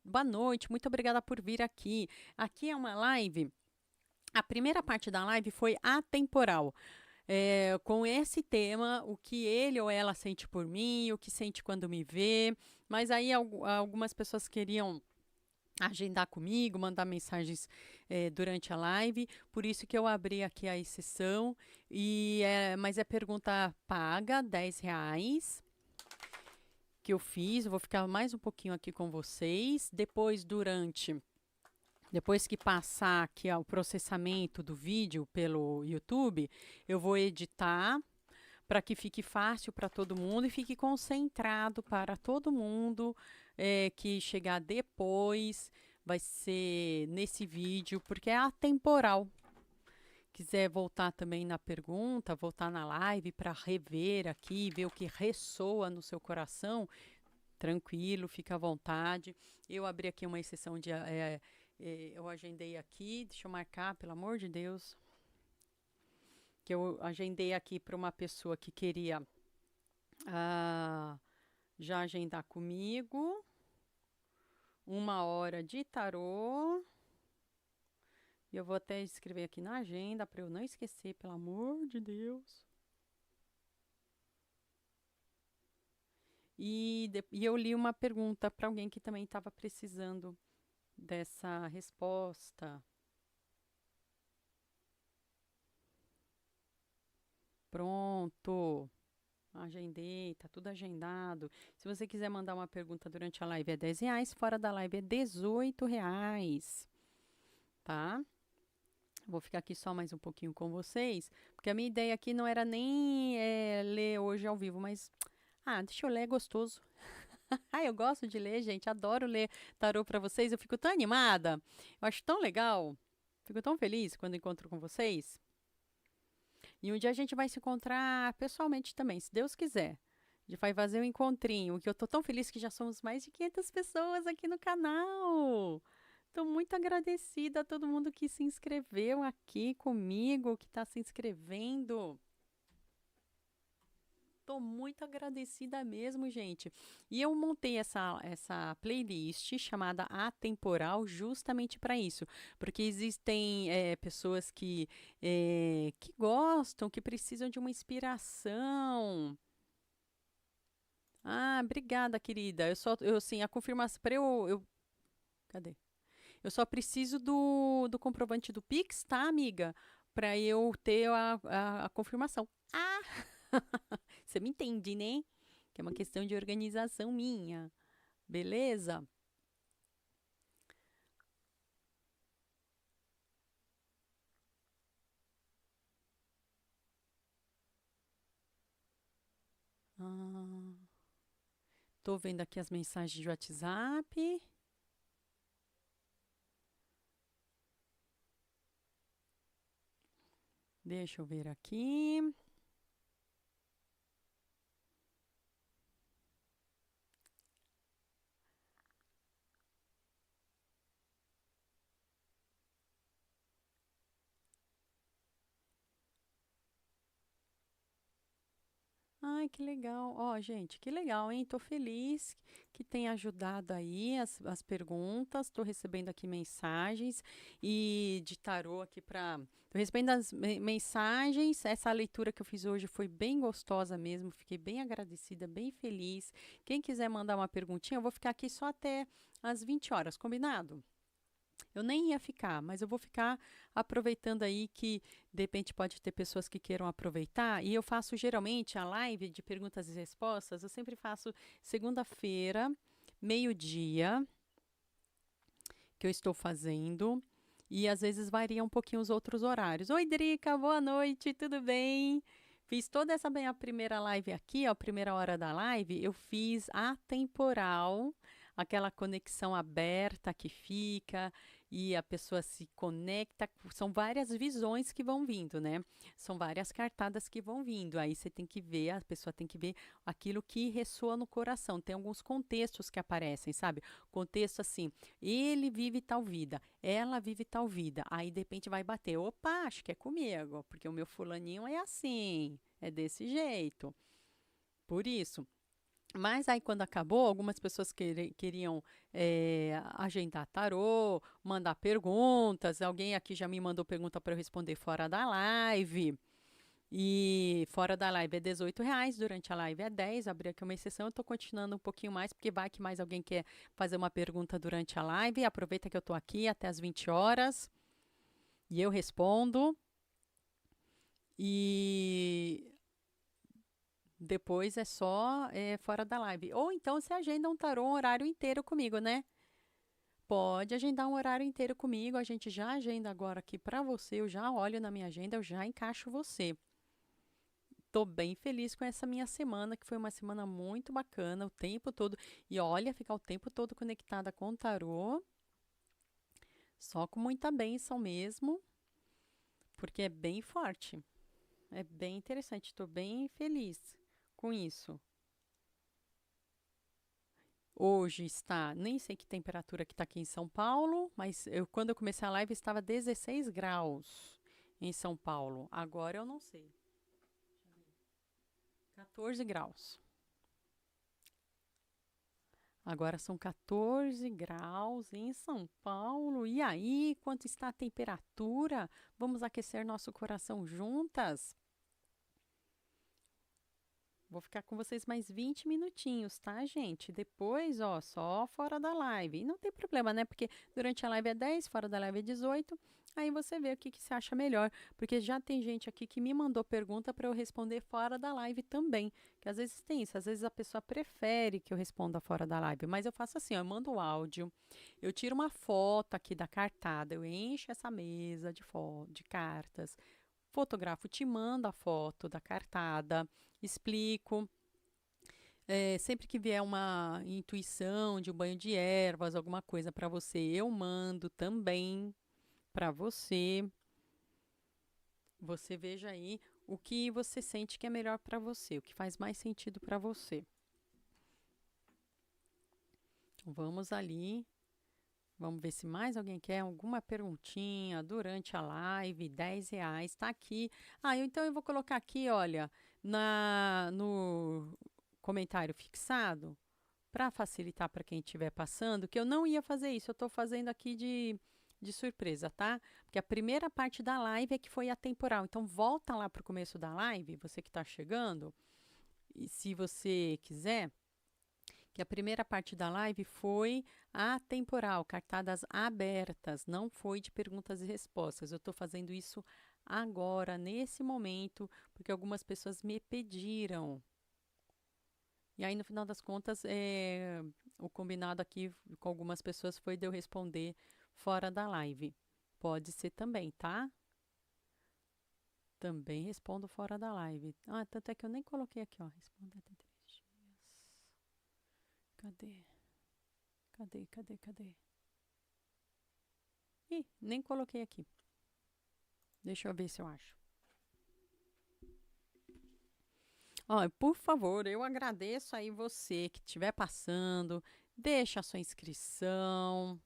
Boa noite, muito obrigada por vir aqui. Aqui é uma live. A primeira parte da live foi atemporal. Com esse tema, o que ele ou ela sente por mim, o que sente quando me vê. Mas aí algumas pessoas queriam agendar comigo, mandar mensagens durante a live, por isso que eu abri aqui a exceção. Mas é pergunta paga, R$ 10 que eu fiz. Eu vou ficar mais um pouquinho aqui com vocês. Depois que passar aqui o processamento do vídeo pelo YouTube, eu vou editar para que fique fácil para todo mundo e fique concentrado para todo mundo que chegar depois. Vai ser nesse vídeo, porque é atemporal. Quiser voltar também na pergunta, voltar na live para rever aqui, ver o que ressoa no seu coração, tranquilo, fica à vontade. Eu abri aqui uma exceção de. Eu agendei aqui, deixa eu marcar, pelo amor de Deus. Que eu agendei aqui para uma pessoa que queria já agendar comigo 1 hora de tarô. E eu vou até escrever aqui na agenda para eu não esquecer, pelo amor de Deus. E eu li uma pergunta para alguém que também estava precisando dessa resposta. Pronto. Agendei, tá tudo agendado. Se você quiser mandar uma pergunta durante a live é R$ 10, fora da live é R$ 18, tá? Vou ficar aqui só mais um pouquinho com vocês, porque a minha ideia aqui não era nem ler hoje ao vivo, mas deixa eu ler, é gostoso. Eu gosto de ler, gente, adoro ler tarô para vocês, eu fico tão animada, eu acho tão legal, fico tão feliz quando encontro com vocês. E um dia a gente vai se encontrar pessoalmente também, se Deus quiser. A gente vai fazer um encontrinho, que eu tô tão feliz que já somos mais de 500 pessoas aqui no canal. Estou muito agradecida a todo mundo que se inscreveu aqui comigo, que está se inscrevendo. Estou muito agradecida mesmo, gente. E eu montei essa playlist chamada Atemporal justamente para isso. Porque existem pessoas que gostam, que precisam de uma inspiração. Obrigada, querida. Assim, a confirmação. Cadê? Eu só preciso do comprovante do Pix, tá, amiga? Para eu ter a confirmação. Você me entende, né? Que é uma questão de organização minha. Beleza? Ah, tô vendo aqui as mensagens de WhatsApp. Deixa eu ver aqui. Ai, que legal. Ó, gente, que legal, hein? Tô feliz que tenha ajudado aí as perguntas. Tô recebendo aqui mensagens e de tarô aqui para. Tô recebendo as mensagens. Essa leitura que eu fiz hoje foi bem gostosa mesmo. Fiquei bem agradecida, bem feliz. Quem quiser mandar uma perguntinha, eu vou ficar aqui só até às 20 horas, combinado? Eu nem ia ficar, mas eu vou ficar aproveitando aí que de repente pode ter pessoas que queiram aproveitar. E eu faço geralmente a live de perguntas e respostas, eu sempre faço segunda-feira, meio-dia, que eu estou fazendo. E às vezes varia um pouquinho os outros horários. Oi, Drica, boa noite, tudo bem? Fiz toda essa minha primeira live aqui, ó, a primeira hora da live, eu fiz atemporal, aquela conexão aberta que fica e a pessoa se conecta. São várias visões que vão vindo, né? São várias cartadas que vão vindo. Aí você tem que ver, a pessoa tem que ver aquilo que ressoa no coração. Tem alguns contextos que aparecem, sabe? Contexto assim, ele vive tal vida, ela vive tal vida. Aí de repente vai bater, opa, acho que é comigo, porque o meu fulaninho é assim, é desse jeito. Por isso. Mas aí, quando acabou, algumas pessoas queriam agendar tarô, mandar perguntas. Alguém aqui já me mandou pergunta para eu responder fora da live. E fora da live é R$ 18, durante a live é 10. Abri aqui uma exceção, eu estou continuando um pouquinho mais, porque vai que mais alguém quer fazer uma pergunta durante a live. Aproveita que eu estou aqui até as 20 horas e eu respondo. E depois é só fora da live. Ou então você agenda um tarô um horário inteiro comigo, né? Pode agendar um horário inteiro comigo. A gente já agenda agora aqui para você. Eu já olho na minha agenda, eu já encaixo você. Tô bem feliz com essa minha semana, que foi uma semana muito bacana, o tempo todo. E olha, ficar o tempo todo conectada com o tarô, só com muita bênção mesmo, porque é bem forte. É bem interessante, estou bem feliz com isso. Hoje está, nem sei que temperatura que está aqui em São Paulo, mas quando eu comecei a live estava 16 graus em São Paulo. Agora eu não sei. 14 graus. Agora são 14 graus em São Paulo. E aí, quanto está a temperatura? Vamos aquecer nosso coração juntas? Vou ficar com vocês mais 20 minutinhos, tá, gente? Depois, ó, só fora da live. E não tem problema, né? Porque durante a live é 10, fora da live é 18. Aí você vê o que você acha melhor. Porque já tem gente aqui que me mandou pergunta para eu responder fora da live também. Que às vezes tem isso, às vezes a pessoa prefere que eu responda fora da live. Mas eu faço assim, ó, eu mando o áudio, eu tiro uma foto aqui da cartada, eu encho essa mesa de cartas, fotografo, te mando a foto da cartada, explico. Sempre que vier uma intuição de um banho de ervas, alguma coisa para você, eu mando também para você. Você veja aí o que você sente que é melhor para você, o que faz mais sentido para você. Então, vamos ali. Vamos ver se mais alguém quer alguma perguntinha durante a live. R$ 10, tá aqui. Então eu vou colocar aqui, olha, no comentário fixado, para facilitar para quem estiver passando, que eu não ia fazer isso, eu estou fazendo aqui de surpresa, tá? Porque a primeira parte da live é que foi atemporal. Então volta lá para o começo da live, você que está chegando, e se você quiser, que a primeira parte da live foi atemporal, cartadas abertas, não foi de perguntas e respostas. Eu estou fazendo isso agora, nesse momento, porque algumas pessoas me pediram. E aí, no final das contas, o combinado aqui com algumas pessoas foi de eu responder fora da live. Pode ser também, tá? Também respondo fora da live. Tanto é que eu nem coloquei aqui, ó. Responda até 3 dias. Cadê? Cadê? Ih, nem coloquei aqui. Deixa eu ver se eu acho. Por favor, eu agradeço aí você que estiver passando. Deixa a sua inscrição.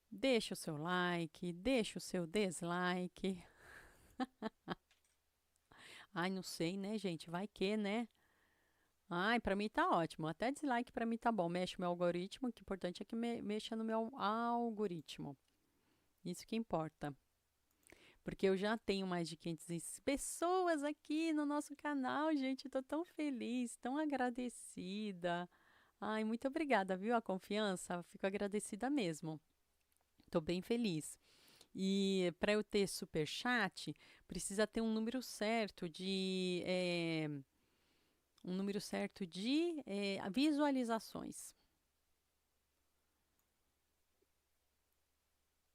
Deixa o seu like, deixa o seu dislike. Não sei, né, gente? Vai que, né? Pra mim tá ótimo. Até dislike pra mim tá bom. Mexe o meu algoritmo. O que é importante é que mexa no meu algoritmo. Isso que importa. Porque eu já tenho mais de 500 pessoas aqui no nosso canal, gente. Eu tô tão feliz, tão agradecida. Ai, muito obrigada, viu, a confiança. Fico agradecida mesmo. Tô bem feliz. E para eu ter super chat, precisa ter um número certo de visualizações.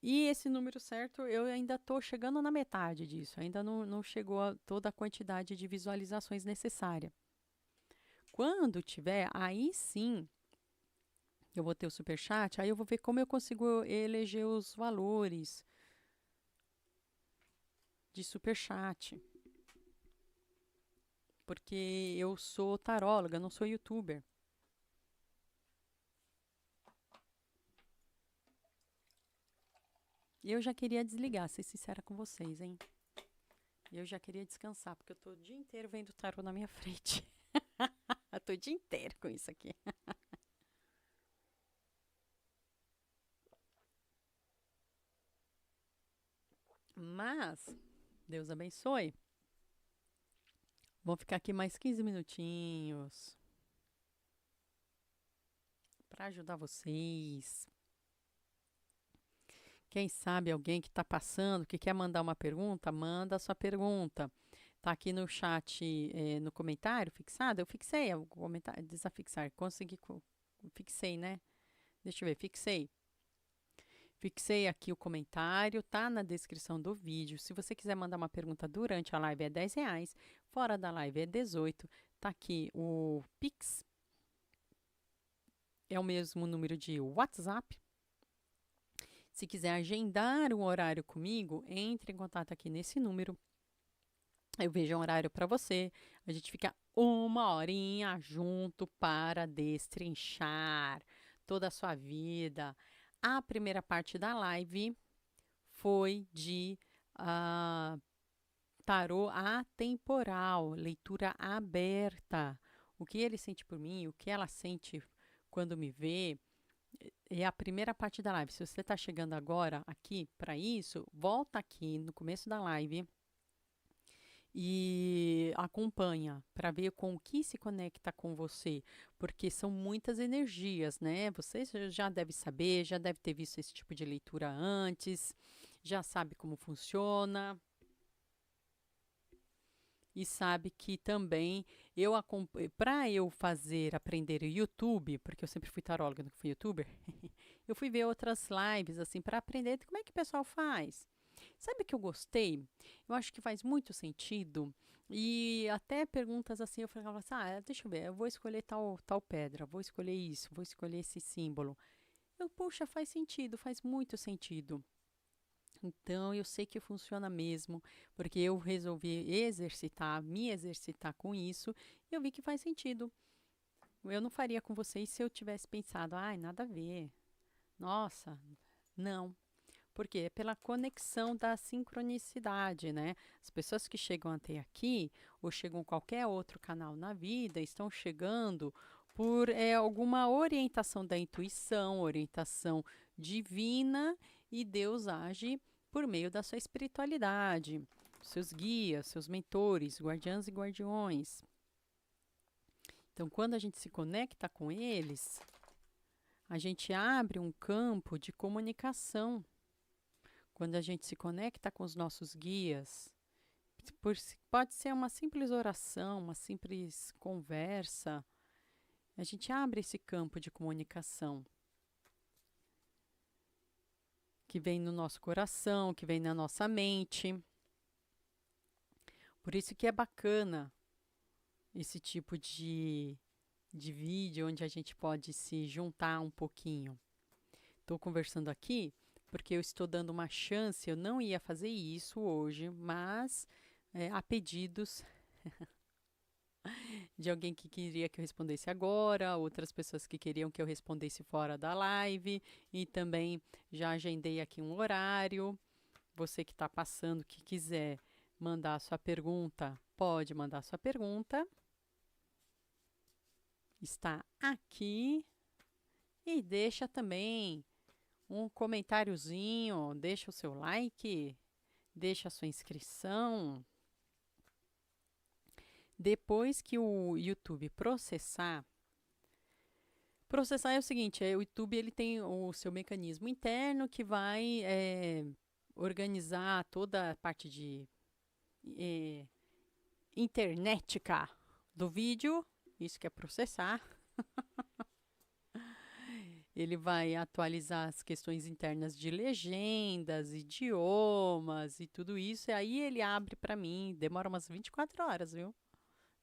E esse número certo, eu ainda estou chegando na metade disso, ainda não chegou a toda a quantidade de visualizações necessária. Quando tiver, aí sim eu vou ter o super chat, aí eu vou ver como eu consigo eleger os valores de super chat. Porque eu sou taróloga, não sou youtuber. E eu já queria desligar, ser sincera com vocês, hein? Eu já queria descansar, porque eu tô o dia inteiro vendo tarô na minha frente. Eu tô o dia inteiro com isso aqui. Mas, Deus abençoe. Vou ficar aqui mais 15 minutinhos para ajudar vocês. Quem sabe alguém que está passando, que quer mandar uma pergunta, manda a sua pergunta. Tá aqui no chat, no comentário fixado. Eu fixei o comentário, desafixar. Consegui, fixei, né? Deixa eu ver, fixei. Fixei aqui o comentário, tá na descrição do vídeo. Se você quiser mandar uma pergunta durante a live é R$ 10, fora da live é 18. Tá aqui o Pix, é o mesmo número de WhatsApp. Se quiser agendar um horário comigo, entre em contato aqui nesse número. Eu vejo um horário para você. A gente fica uma horinha junto para destrinchar toda a sua vida. A primeira parte da live foi de ah, tarô atemporal, leitura aberta. O que ele sente por mim, o que ela sente quando me vê, é a primeira parte da live. Se você está chegando agora aqui para isso, volta aqui no começo da live e acompanha para ver com o que se conecta com você, porque são muitas energias, né? Você já deve saber, já deve ter visto esse tipo de leitura antes, já sabe como funciona. E sabe que também para eu fazer aprender o YouTube, porque eu sempre fui taróloga, nunca fui youtuber, eu fui ver outras lives assim para aprender como é que o pessoal faz. Sabe o que eu gostei? Eu acho que faz muito sentido. E até perguntas assim, eu falava assim: ah, deixa eu ver, eu vou escolher tal pedra, vou escolher isso, vou escolher esse símbolo. Puxa, faz sentido, faz muito sentido. Então, eu sei que funciona mesmo, porque eu resolvi exercitar, me exercitar com isso, e eu vi que faz sentido. Eu não faria com vocês se eu tivesse pensado, ai, nada a ver. Nossa, não. Porque é pela conexão da sincronicidade, né? As pessoas que chegam até aqui, ou chegam a qualquer outro canal na vida, estão chegando por alguma orientação da intuição, orientação divina, e Deus age por meio da sua espiritualidade, seus guias, seus mentores, guardiãs e guardiões. Então, quando a gente se conecta com eles, a gente abre um campo de comunicação. Quando a gente se conecta com os nossos guias, pode ser uma simples oração, uma simples conversa, a gente abre esse campo de comunicação que vem no nosso coração, que vem na nossa mente. Por isso que é bacana esse tipo de vídeo onde a gente pode se juntar um pouquinho. Estou conversando aqui porque eu estou dando uma chance, eu não ia fazer isso hoje, mas há pedidos de alguém que queria que eu respondesse agora, outras pessoas que queriam que eu respondesse fora da live, e também já agendei aqui um horário. Você que está passando, que quiser mandar a sua pergunta, pode mandar a sua pergunta. Está aqui. E deixa também um comentáriozinho, deixa o seu like, deixa a sua inscrição. Depois que o YouTube processar Processar é o seguinte, o YouTube ele tem o seu mecanismo interno que vai organizar toda a parte de eh, internetica do vídeo, isso que é processar. Ele vai atualizar as questões internas de legendas, idiomas e tudo isso. E aí ele abre para mim, demora umas 24 horas, viu?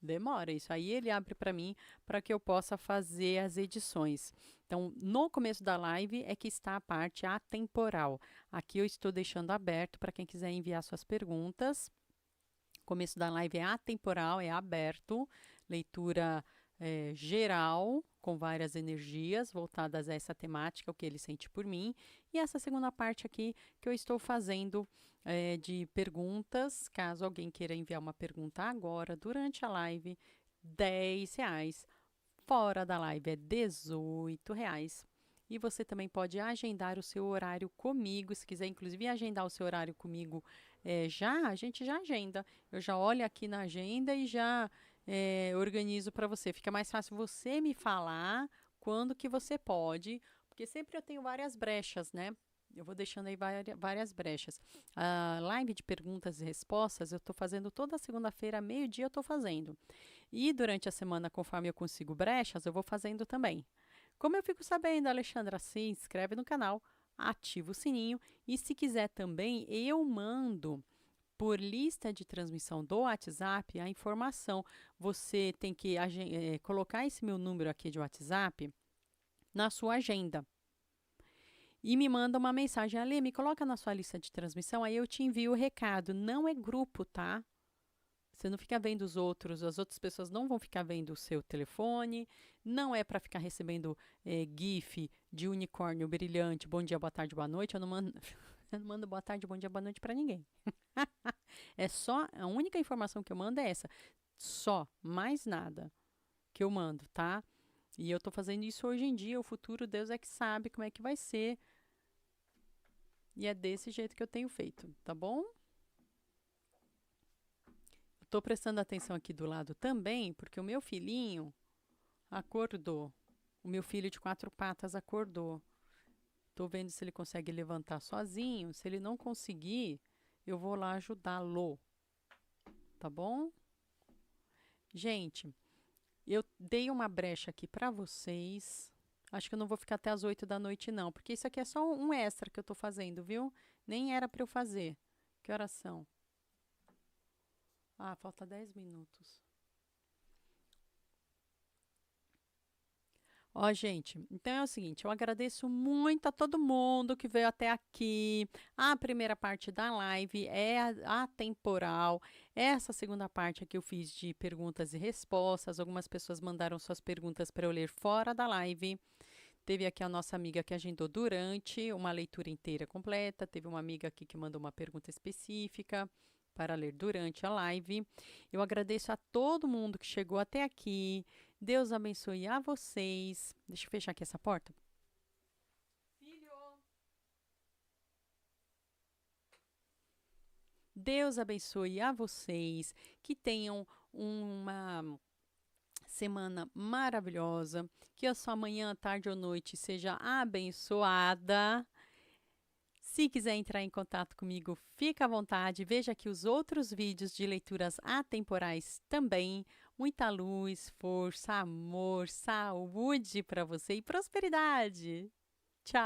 Demora isso. Aí ele abre para mim para que eu possa fazer as edições. Então, no começo da live é que está a parte atemporal. Aqui eu estou deixando aberto para quem quiser enviar suas perguntas. O começo da live é atemporal, é aberto, leitura geral, com várias energias voltadas a essa temática, o que ele sente por mim. E essa segunda parte aqui que eu estou fazendo de perguntas, caso alguém queira enviar uma pergunta agora, durante a live, R$ 10. Fora da live é R$ 18. E você também pode agendar o seu horário comigo. Se quiser, inclusive, agendar o seu horário comigo a gente já agenda. Eu já olho aqui na agenda e já organizo para você. Fica mais fácil você me falar quando que você pode, porque sempre eu tenho várias brechas, né? Eu vou deixando aí várias brechas. A live de perguntas e respostas eu estou fazendo toda segunda-feira, meio-dia eu estou fazendo. E durante a semana, conforme eu consigo brechas, eu vou fazendo também. Como eu fico sabendo, Alexandra, se inscreve no canal, ativa o sininho e se quiser também, eu mando por lista de transmissão do WhatsApp a informação. Você tem que colocar esse meu número aqui de WhatsApp na sua agenda. E me manda uma mensagem, Ale, me coloca na sua lista de transmissão, aí eu te envio o recado. Não é grupo, tá? Você não fica vendo os outros, as outras pessoas não vão ficar vendo o seu telefone, não é para ficar recebendo GIF de unicórnio brilhante, bom dia, boa tarde, boa noite. Eu não mando, eu não mando boa tarde, bom dia, boa noite para ninguém. É só, a única informação que eu mando é essa. Só, mais nada que eu mando, tá? E eu tô fazendo isso hoje em dia, o futuro Deus é que sabe como é que vai ser. E é desse jeito que eu tenho feito, tá bom? Estou prestando atenção aqui do lado também, porque o meu filhinho acordou. O meu filho de 4 patas acordou. Estou vendo se ele consegue levantar sozinho. Se ele não conseguir, eu vou lá ajudá-lo. Tá bom? Gente, eu dei uma brecha aqui para vocês. Acho que eu não vou ficar até as 8 da noite, não, porque isso aqui é só um extra que eu estou fazendo, viu? Nem era para eu fazer. Que horas são? Ah, falta 10 minutos. Ó, gente, então é o seguinte, eu agradeço muito a todo mundo que veio até aqui. A primeira parte da live é atemporal. Essa segunda parte aqui eu fiz de perguntas e respostas. Algumas pessoas mandaram suas perguntas para eu ler fora da live. Teve aqui a nossa amiga que agendou durante uma leitura inteira completa. Teve uma amiga aqui que mandou uma pergunta específica para ler durante a live. Eu agradeço a todo mundo que chegou até aqui. Deus abençoe a vocês. Deixa eu fechar aqui essa porta. Filho! Deus abençoe a vocês. Que tenham uma semana maravilhosa. Que a sua manhã, tarde ou noite seja abençoada. Se quiser entrar em contato comigo, fica à vontade. Veja aqui os outros vídeos de leituras atemporais também. Muita luz, força, amor, saúde para você e prosperidade. Tchau!